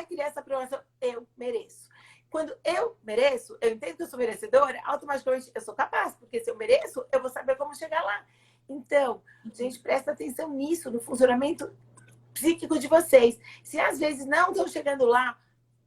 criar essa programação. Eu mereço. Quando eu mereço, eu entendo que eu sou merecedora, automaticamente eu sou capaz, porque se eu mereço, eu vou saber como chegar lá. Então, gente, presta atenção nisso, no funcionamento psíquico de vocês. Se às vezes não estão chegando lá,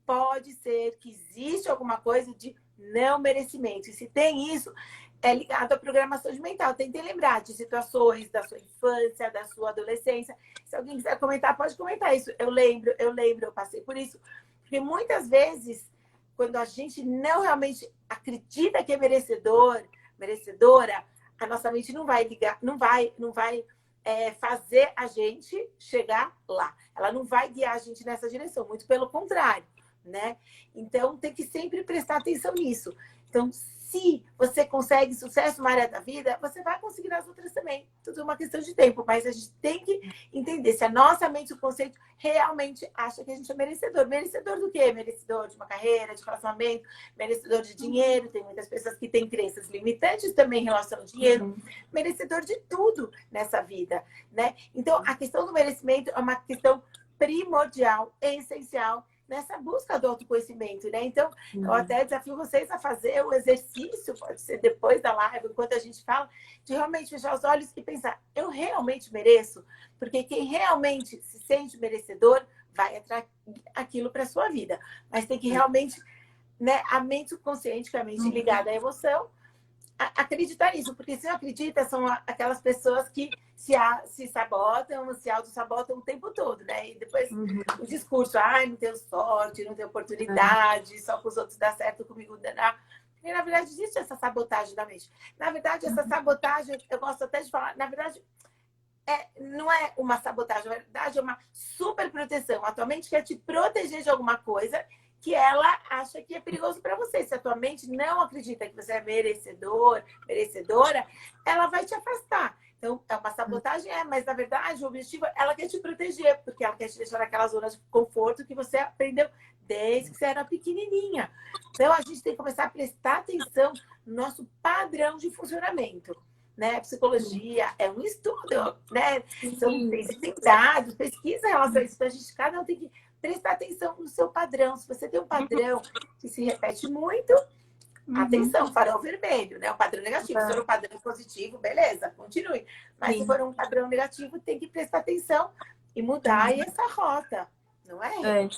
pode ser que existe alguma coisa de não merecimento. E se tem isso, é ligado à programação de mental. Tente lembrar de situações da sua infância, da sua adolescência. Se alguém quiser comentar, pode comentar isso. Eu lembro, eu passei por isso. Porque muitas vezes, quando a gente não realmente acredita que é merecedor, merecedora, a nossa mente não vai ligar, não vai fazer a gente chegar lá. Ela não vai guiar a gente nessa direção, muito pelo contrário, né? Então, tem que sempre prestar atenção nisso. Então, se você consegue sucesso numa área da vida, você vai conseguir nas outras também. Tudo é uma questão de tempo, mas a gente tem que entender se a nossa mente, o conceito, realmente acha que a gente é merecedor. Merecedor do quê? Merecedor de uma carreira, de relacionamento, merecedor de dinheiro. Tem muitas pessoas que têm crenças limitantes também em relação ao dinheiro. Merecedor de tudo nessa vida, né? Então, a questão do merecimento é uma questão primordial, essencial, nessa busca do autoconhecimento, né? Então, eu até desafio vocês a fazer o exercício, pode ser depois da live, enquanto a gente fala, de realmente fechar os olhos e pensar, eu realmente mereço? Porque quem realmente se sente merecedor vai atrair aquilo para a sua vida. Mas tem que realmente, né, a mente subconsciente, que é a mente ligada à emoção, acreditar nisso, porque se não acredita, são aquelas pessoas que se sabotam, se auto-sabotam o tempo todo, né? E depois o discurso, não tenho sorte, não tenho oportunidade, só com os outros dá certo, comigo não dá. E, na verdade, existe essa sabotagem da mente. Na verdade, essa sabotagem, eu gosto até de falar, na verdade, não é uma sabotagem, na verdade, é uma super proteção. A tua mente quer te proteger de alguma coisa que ela acha que é perigoso para você. Se a tua mente não acredita que você é merecedor, merecedora, ela vai te afastar. Então, é uma sabotagem, mas na verdade o objetivo, ela quer te proteger, porque ela quer te deixar naquela zona de conforto que você aprendeu desde que você era pequenininha. Então, a gente tem que começar a prestar atenção no nosso padrão de funcionamento. Né? Psicologia é um estudo, né? Tem dados, pesquisa em relação a isso. Então, cada um tem que prestar atenção no seu padrão. Se você tem um padrão que se repete muito, atenção, farol vermelho, né? O padrão negativo. Se for um padrão positivo, beleza, continue. Mas se for um padrão negativo, tem que prestar atenção e mudar essa rota, não é?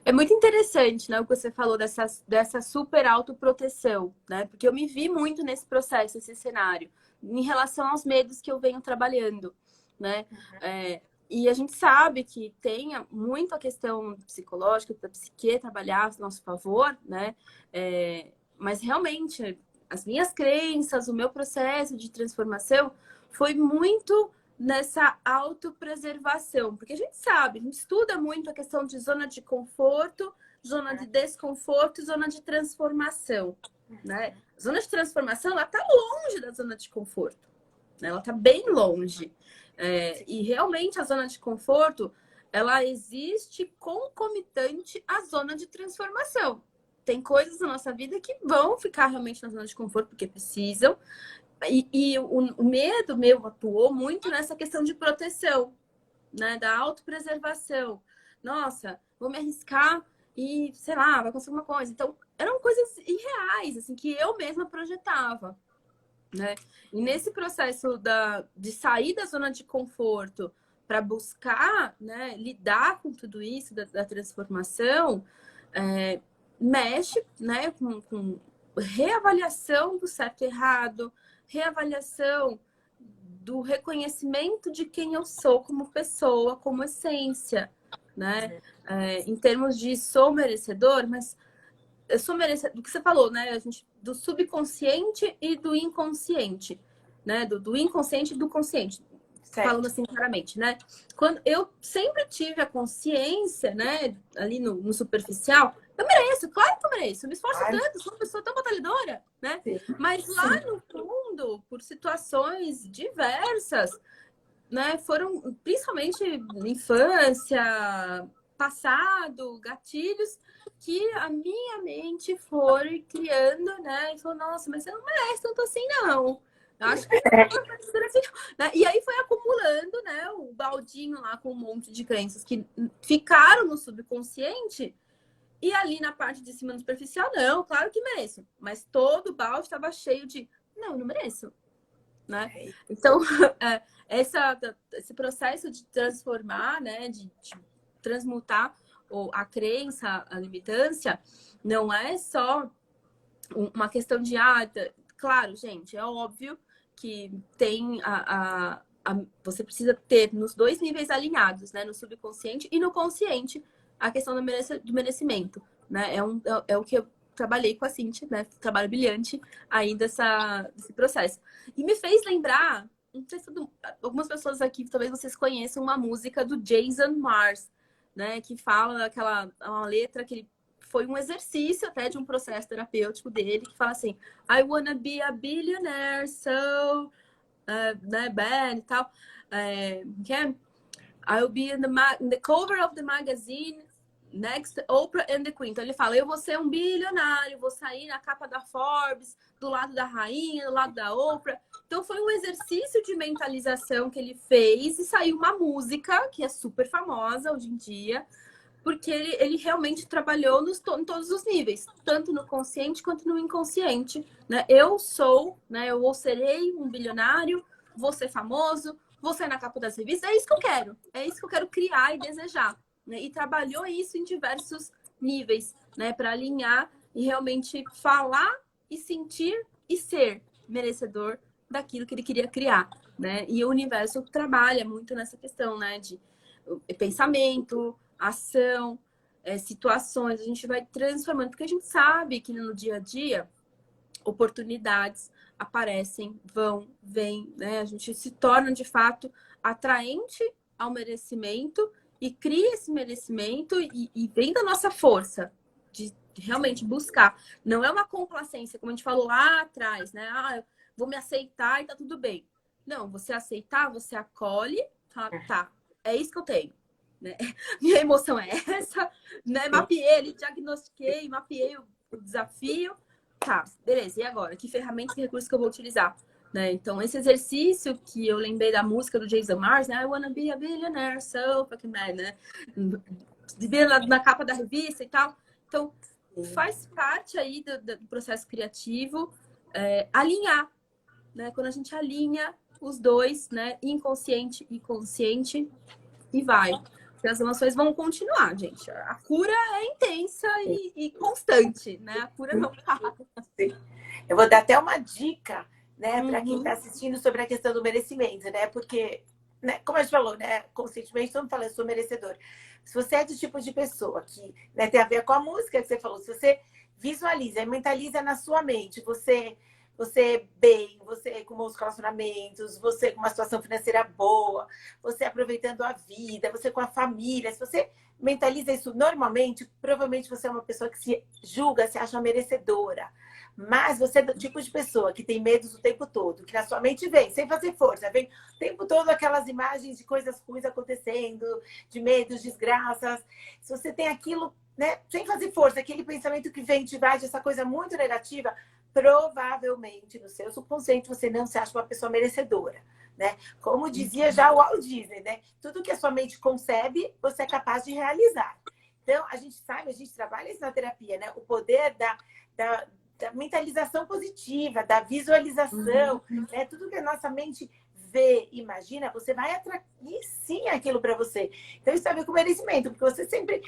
É muito interessante, né, o que você falou dessa super autoproteção, né? Porque eu me vi muito nesse processo, nesse cenário, em relação aos medos que eu venho trabalhando, né? E a gente sabe que tem muito a questão psicológica, da psique trabalhar a nosso favor, né? Mas realmente, as minhas crenças, o meu processo de transformação foi muito nessa autopreservação. Porque a gente sabe, a gente estuda muito a questão de zona de conforto, zona de desconforto e zona de transformação, né? A zona de transformação, ela tá longe da zona de conforto, né? Ela tá bem longe. E realmente a zona de conforto, ela existe concomitante à zona de transformação. Tem coisas na nossa vida que vão ficar realmente na zona de conforto porque precisam. E o medo meu atuou muito nessa questão de proteção, né? Da autopreservação. Nossa, vou me arriscar e, sei lá, vai acontecer alguma coisa. Então, eram coisas irreais, assim, que eu mesma projetava, né? E nesse processo de sair da zona de conforto para buscar, né, lidar com tudo isso, da transformação, mexe, né, com reavaliação do certo e errado, reavaliação do reconhecimento de quem eu sou como pessoa, como essência, né? Em termos de sou merecedor, mas eu sou merecedor, do que você falou, né? A gente, do subconsciente e do inconsciente, né? Do inconsciente e do consciente. Certo. Falando assim claramente, né? Quando eu sempre tive a consciência, né, ali no superficial, eu mereço, claro que eu mereço, eu me esforço tanto, sou uma pessoa tão batalhadora, né? Sim. Mas lá no fundo, por situações diversas, né, foram principalmente infância, passado, gatilhos, que a minha mente foi criando, né? E falou, nossa, mas você não merece tanto assim, não. Eu acho que assim, né? E aí foi acumulando, né, o baldinho lá com um monte de crenças que ficaram no subconsciente e ali na parte de cima no superficial, não, claro que mereço. Mas todo o balde estava cheio de, não mereço, né? Então, esse processo de transformar, né, de transmutar a crença, a limitância, não é só uma questão de claro, gente, é óbvio que tem você precisa ter nos dois níveis alinhados, né? No subconsciente e no consciente, a questão do merecimento, né? É o que eu trabalhei com a Cintia, né? Trabalho brilhante aí desse processo. E me fez lembrar, não sei se algumas pessoas aqui, talvez vocês conheçam uma música do Jason Mraz, né? Que fala uma letra que ele foi um exercício até de um processo terapêutico dele, que fala assim, I wanna be a billionaire, so, né, bad e tal. I'll be in the cover of the magazine, next Oprah and the Queen. Então ele fala, eu vou ser um bilionário, vou sair na capa da Forbes, do lado da rainha, do lado da Oprah. Então foi um exercício de mentalização que ele fez e saiu uma música que é super famosa hoje em dia, porque ele realmente trabalhou em todos os níveis, tanto no consciente quanto no inconsciente, né? Eu sou, né? Eu serei um bilionário, vou ser famoso, vou sair na capa das revistas, é isso que eu quero, é isso que eu quero criar e desejar, né? E trabalhou isso em diversos níveis, né? Para alinhar e realmente falar e sentir e ser merecedor daquilo que ele queria criar, né? E o universo trabalha muito nessa questão, né? De pensamento, ação, situações, a gente vai transformando, porque a gente sabe que no dia a dia oportunidades aparecem, vêm, né? A gente se torna de fato atraente ao merecimento e cria esse merecimento e vem da nossa força, de realmente buscar. Não é uma complacência, como a gente falou lá atrás, né? Ah, eu vou me aceitar e tá tudo bem. Não, você aceitar, você acolhe, fala, tá, é isso que eu tenho. Né? Minha emoção é essa, né? Mapeei, diagnostiquei, mapeei o desafio. Tá, beleza, e agora? Que ferramentas, que recursos que eu vou utilizar? Né? Então, esse exercício que eu lembrei da música do Jason Mars, né? I wanna be a billionaire, so fucking mad, né? De ver na capa da revista e tal. Então, faz parte aí do processo criativo alinhar, né? Quando a gente alinha os dois, né? Inconsciente e consciente, e vai. Porque as emoções vão continuar, gente. A cura é intensa e constante, né? A cura não para. Eu vou dar até uma dica, né, para quem está assistindo sobre a questão do merecimento, né? Porque, né, como a gente falou, né, conscientemente, todo mundo fala, eu sou merecedor. Se você é do tipo de pessoa que, né, tem a ver com a música que você falou, se você visualiza e mentaliza na sua mente, você bem, você com bons relacionamentos, você com uma situação financeira boa, você aproveitando a vida, você com a família, se você mentaliza isso normalmente, provavelmente você é uma pessoa que se julga, se acha merecedora. Mas você é do tipo de pessoa que tem medos o tempo todo, que na sua mente vem, sem fazer força, vem o tempo todo aquelas imagens de coisas ruins acontecendo, de medos, desgraças. Se você tem aquilo, né, sem fazer força, aquele pensamento que vem de baixo, essa coisa muito negativa, provavelmente no seu subconsciente você não se acha uma pessoa merecedora, né? Como dizia já o Walt Disney, né? Tudo que a sua mente concebe, você é capaz de realizar. Então, a gente sabe, a gente trabalha isso na terapia, né? O poder da mentalização positiva, da visualização, né? Tudo que a nossa mente vê, imagina, você vai atrair sim aquilo para você. Então, isso tem a ver com merecimento, porque você sempre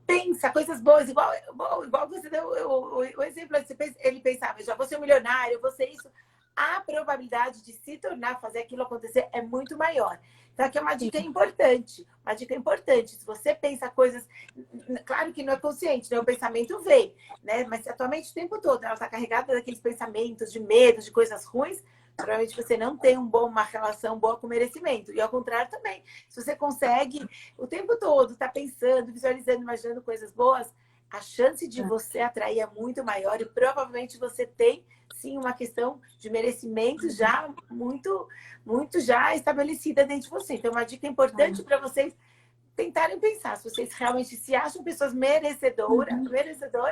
pensa coisas boas, igual você deu o exemplo, ele pensava, já vou ser um milionário, vou ser isso. A probabilidade de se tornar, fazer aquilo acontecer é muito maior. Então, aqui é uma dica importante. Uma dica importante. Se você pensa coisas... Claro que não é consciente, né? O pensamento vem, né? Mas se a tua mente o tempo todo ela está carregada daqueles pensamentos de medo, de coisas ruins, provavelmente você não tem uma relação boa com o merecimento. E ao contrário também. Se você consegue o tempo todo estar pensando, visualizando, imaginando coisas boas, a chance de você atrair é muito maior e provavelmente você tem sim uma questão de merecimento já muito já estabelecida dentro de você. Então, uma dica importante para vocês tentarem pensar se vocês realmente se acham pessoas merecedoras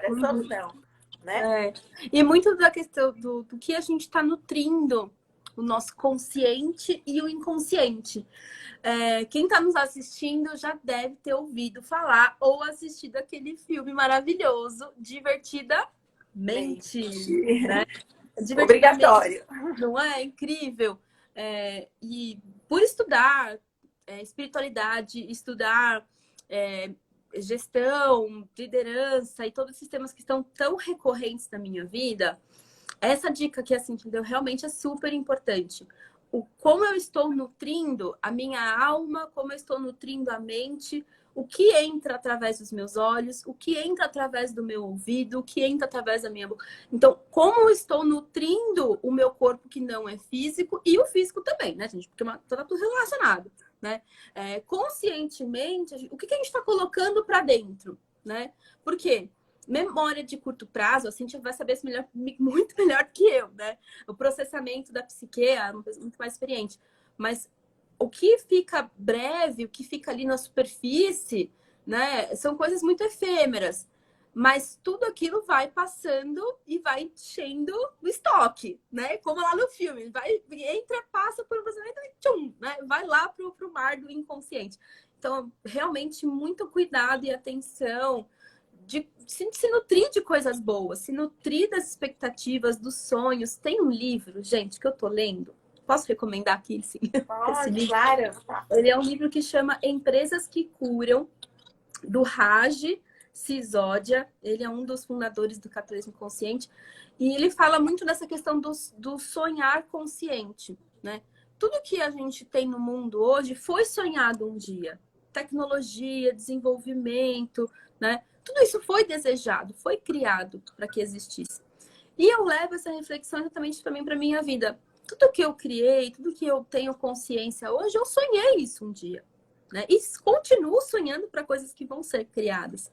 ou não, né? E muito da questão do que a gente está nutrindo o nosso consciente e o inconsciente. Quem está nos assistindo já deve ter ouvido falar ou assistido aquele filme maravilhoso, Divertidamente. Né? Obrigatório. Não é incrível? E por estudar espiritualidade, estudar gestão, liderança e todos esses temas que estão tão recorrentes na minha vida, essa dica que assim deu realmente é super importante. Como eu estou nutrindo a minha alma, como eu estou nutrindo a mente, o que entra através dos meus olhos, o que entra através do meu ouvido, o que entra através da minha boca. Então, como eu estou nutrindo o meu corpo que não é físico e o físico também, né, gente? Porque tá tudo relacionado, né? Conscientemente, o que a gente está colocando para dentro, né? Por quê? Memória de curto prazo, a Cintia vai saber isso muito melhor que eu, né? O processamento da psique é uma coisa muito mais experiente. Mas o que fica breve, o que fica ali na superfície, né? São coisas muito efêmeras. Mas tudo aquilo vai passando e vai enchendo o estoque, né? Como lá no filme. Passa por um processamento e tchum, né? Vai lá pro mar do inconsciente. Então, realmente, muito cuidado e atenção de se nutrir de coisas boas, se nutrir das expectativas, dos sonhos. Tem um livro, gente, que eu tô lendo. Posso recomendar aqui, sim? Esse livro, claro. Ele é um livro que chama Empresas que Curam, do Raj Sisodia. Ele é um dos fundadores do capitalismo consciente. E ele fala muito dessa questão do sonhar consciente, né? Tudo que a gente tem no mundo hoje foi sonhado um dia. Tecnologia, desenvolvimento, né? Tudo isso foi desejado, foi criado para que existisse. E eu levo essa reflexão exatamente também para minha vida. Tudo que eu criei, tudo que eu tenho consciência hoje, eu sonhei isso um dia, né? E continuo sonhando para coisas que vão ser criadas.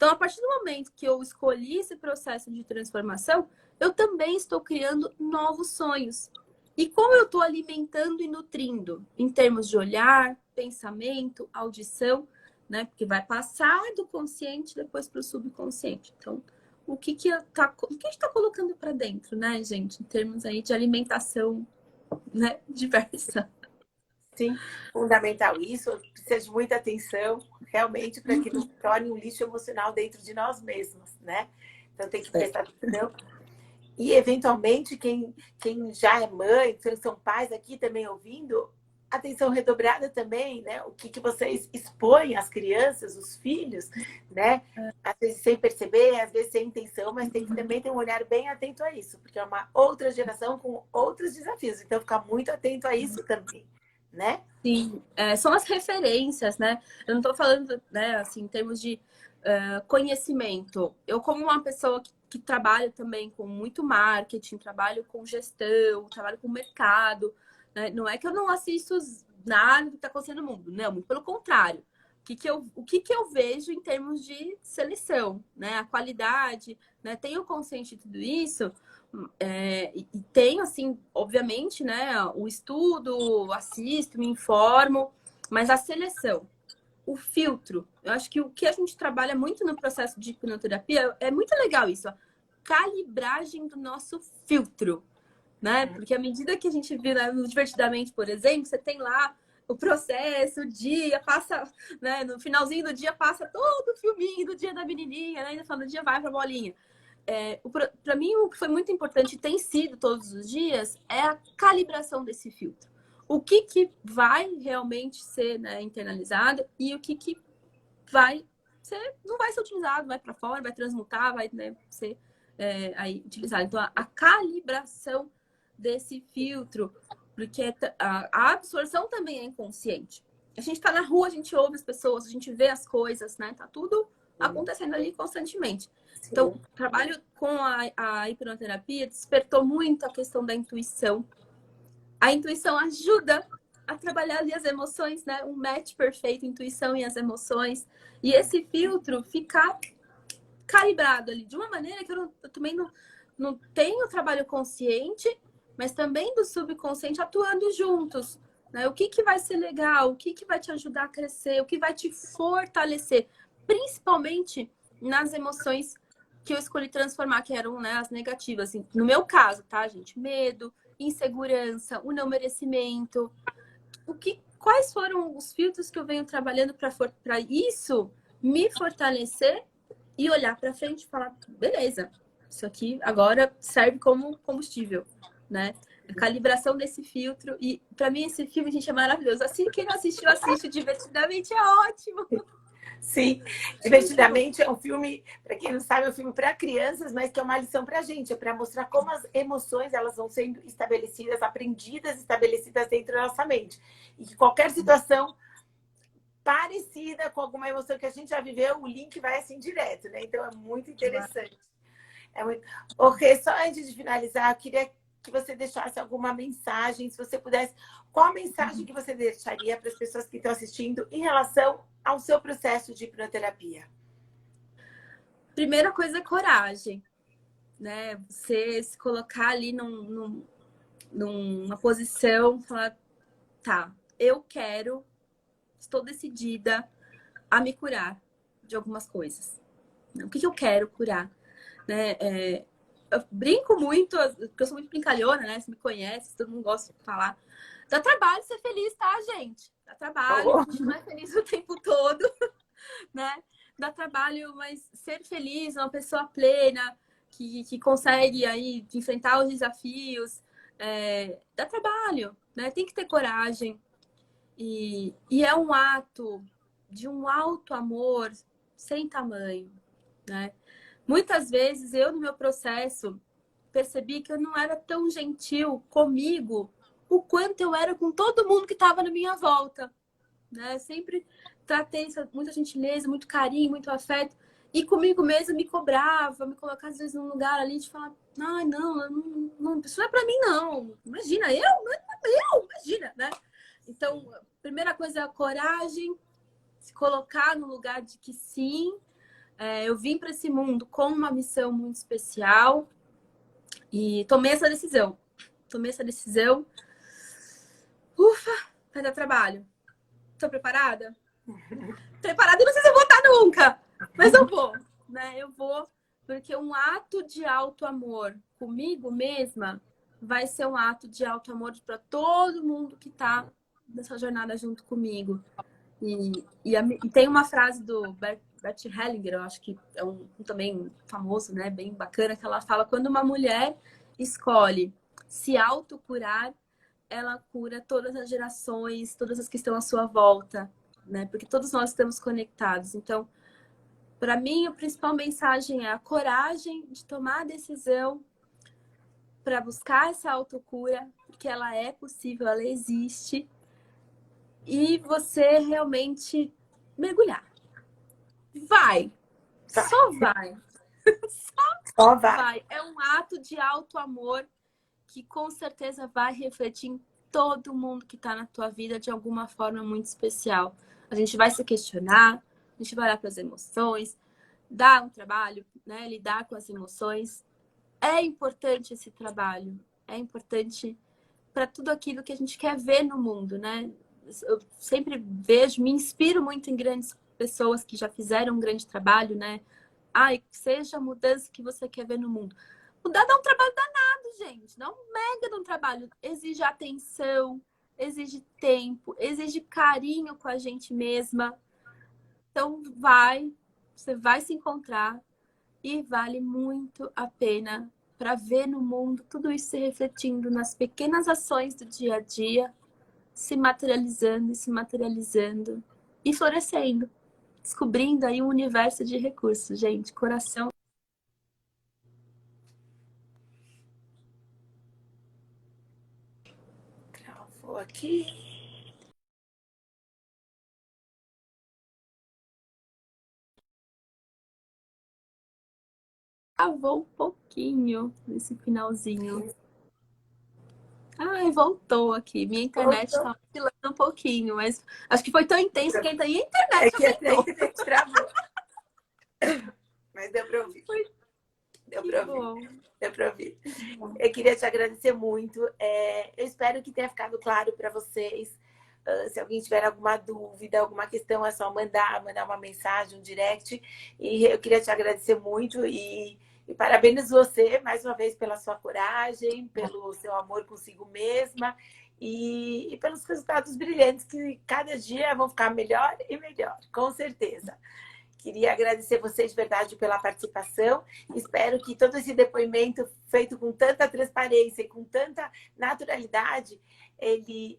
Então, a partir do momento que eu escolhi esse processo de transformação, eu também estou criando novos sonhos. E como eu estou alimentando e nutrindo em termos de olhar, pensamento, audição, né? Porque vai passar do consciente depois para o subconsciente. Então, o que a gente está colocando para dentro, né, gente? Em termos aí de alimentação, né, diversa. Sim, fundamental isso. Precisa de muita atenção, realmente, para que não torne um lixo emocional dentro de nós mesmos, né? Então tem que prestar atenção. E, eventualmente, quem já é mãe, são pais aqui também ouvindo, atenção redobrada também, né? O que vocês expõem às crianças, os filhos, né? Às vezes sem perceber, às vezes sem intenção, mas tem que também ter um olhar bem atento a isso, porque é uma outra geração com outros desafios. Então, ficar muito atento a isso também, né? Sim, são as referências, né? Eu não estou falando, né, assim, em termos de conhecimento. Eu, como uma pessoa que trabalha também com muito marketing, trabalho com gestão, trabalho com mercado, né? Não é que eu não assisto nada do que está acontecendo no mundo, não, muito pelo contrário. O que eu vejo em termos de seleção, né? A qualidade, né? Tenho consciente de tudo isso, e tenho, assim, obviamente, né? O estudo, assisto, me informo, mas a seleção, o filtro, eu acho que o que a gente trabalha muito no processo de hipnoterapia é muito legal isso, a calibragem do nosso filtro, né? Porque à medida que a gente viu, né, no Divertidamente, por exemplo, você tem lá o processo, o dia, passa, né? No finalzinho do dia passa todo o filminho do dia da menininha, né? Ainda falando, o dia vai pra bolinha. Para mim, o que foi muito importante, tem sido todos os dias, é a calibração desse filtro. O que vai realmente ser, né, internalizado e o que vai ser, não vai ser utilizado, vai para fora, vai transmutar, vai, né, ser aí utilizado. Então, a calibração desse filtro, porque a absorção também é inconsciente. A gente está na rua, a gente ouve as pessoas, a gente vê as coisas, né? Tá tudo acontecendo ali constantemente. Então, o trabalho com a hipnoterapia despertou muito a questão da intuição. A intuição ajuda a trabalhar ali as emoções, né? Um match perfeito, intuição e as emoções. E esse filtro ficar calibrado ali de uma maneira que eu também não tenho trabalho consciente, mas também do subconsciente atuando juntos. Né? O que vai ser legal, o que vai te ajudar a crescer, o que vai te fortalecer, principalmente nas emoções que eu escolhi transformar, que eram, né, as negativas. Assim, no meu caso, tá, gente? Medo, insegurança, o não merecimento. Quais foram os filtros que eu venho trabalhando para isso me fortalecer e olhar para frente e falar, beleza, isso aqui agora serve como combustível, né? A calibração desse filtro. E para mim esse filme, gente, é maravilhoso. Assim, quem não assistiu, assiste. Divertidamente, é ótimo. Sim, Divertidamente é um filme, para quem não sabe, é um filme para crianças, mas que é uma lição para a gente, é para mostrar como as emoções elas vão sendo estabelecidas, aprendidas, estabelecidas dentro da nossa mente. E que qualquer situação parecida com alguma emoção que a gente já viveu, o link vai assim direto, né? Então é muito interessante. Rê, só antes de finalizar, eu queria que você deixasse alguma mensagem, se você pudesse. Qual a mensagem que você deixaria para as pessoas que estão assistindo em relação ao seu processo de hipnoterapia? Primeira coisa é coragem, né? Você se colocar ali numa posição, falar, tá, eu quero, estou decidida a me curar de algumas coisas. O que eu quero curar? Né? Eu brinco muito, porque eu sou muito brincalhona, né? Você me conhece, todo mundo gosta de falar. Dá trabalho ser feliz, tá, gente? Dá trabalho, a gente não é feliz o tempo todo, né? Dá trabalho, mas ser feliz, uma pessoa plena, que consegue aí enfrentar os desafios, dá trabalho, né? Tem que ter coragem. E é um ato de um alto amor sem tamanho, né? Muitas vezes eu, no meu processo, percebi que eu não era tão gentil comigo o quanto eu era com todo mundo que estava na minha volta, né? Sempre tratei muita gentileza, muito carinho, muito afeto. E comigo mesma me cobrava, me colocava às vezes num lugar ali de falar, ai, não, isso não é pra mim, não. Imagina, não é eu, imagina, né? Então, a primeira coisa é a coragem, se colocar no lugar de que sim, Eu vim para esse mundo com uma missão muito especial e tomei essa decisão. Ufa, vai dar trabalho. Tô preparada? Preparada, eu não sei se eu vou estar nunca, mas eu vou, né? Eu vou, porque um ato de alto amor comigo mesma vai ser um ato de alto amor para todo mundo que tá nessa jornada junto comigo. E tem uma frase do Bert Hellinger, eu acho que é um também famoso, né? Bem bacana, que ela fala: quando uma mulher escolhe se autocurar, ela cura todas as gerações, todas as que estão à sua volta, né? Porque todos nós estamos conectados. Então, para mim, a principal mensagem é a coragem de tomar a decisão para buscar essa autocura, porque ela é possível, ela existe, e você realmente mergulhar. Vai! Vai. Só vai! Só vai. Vai! É um ato de alto amor que com certeza vai refletir em todo mundo que está na tua vida de alguma forma muito especial. A gente vai se questionar, a gente vai olhar para as emoções, dar um trabalho, né? Lidar com as emoções. É importante esse trabalho, é importante para tudo aquilo que a gente quer ver no mundo, né? Eu sempre vejo, me inspiro muito em grandes pessoas que já fizeram um grande trabalho, né? Ai, seja a mudança que você quer ver no mundo. Mudar dá um trabalho danado, gente. Dá um mega de um trabalho. Exige atenção, exige tempo, exige carinho com a gente mesma. Então, você vai se encontrar e vale muito a pena para ver no mundo tudo isso se refletindo nas pequenas ações do dia a dia, se materializando e se materializando e florescendo. Descobrindo aí um universo de recursos, gente. Coração. Travou aqui. Travou um pouquinho nesse finalzinho. Ai, voltou aqui. Minha internet Voltou. tá oscilando um pouquinho, mas acho que foi tão intenso que a internet É que a aumentou. gente travou. Mas deu para ouvir. Deu Que para ouvir. bom. Deu para ouvir. Eu queria te agradecer muito. Eu espero que tenha ficado claro para vocês. Se alguém tiver alguma dúvida, alguma questão, é só mandar uma mensagem, um direct. E eu queria te agradecer muito e parabenizo você mais uma vez pela sua coragem, pelo seu amor consigo mesma e pelos resultados brilhantes que cada dia vão ficar melhor e melhor, com certeza. Queria agradecer vocês de verdade pela participação. Espero que todo esse depoimento feito com tanta transparência e com tanta naturalidade, ele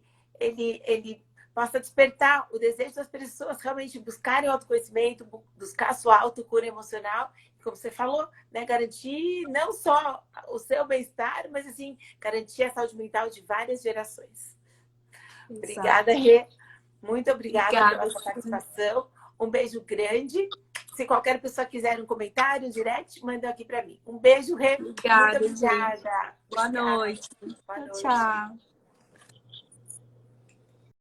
possa despertar o desejo das pessoas realmente buscarem o autoconhecimento, buscar a sua autocura emocional, como você falou, né? Garantir não só o seu bem-estar, mas assim, garantir a saúde mental de várias gerações. Exato. Obrigada, Rê. Muito obrigada pela sua Obrigada. participação. Um beijo grande. Se qualquer pessoa quiser um comentário, um direct, manda aqui para mim. Um beijo, Rê. Obrigada, Muito obrigada. gente. Boa noite. Boa noite. Tchau.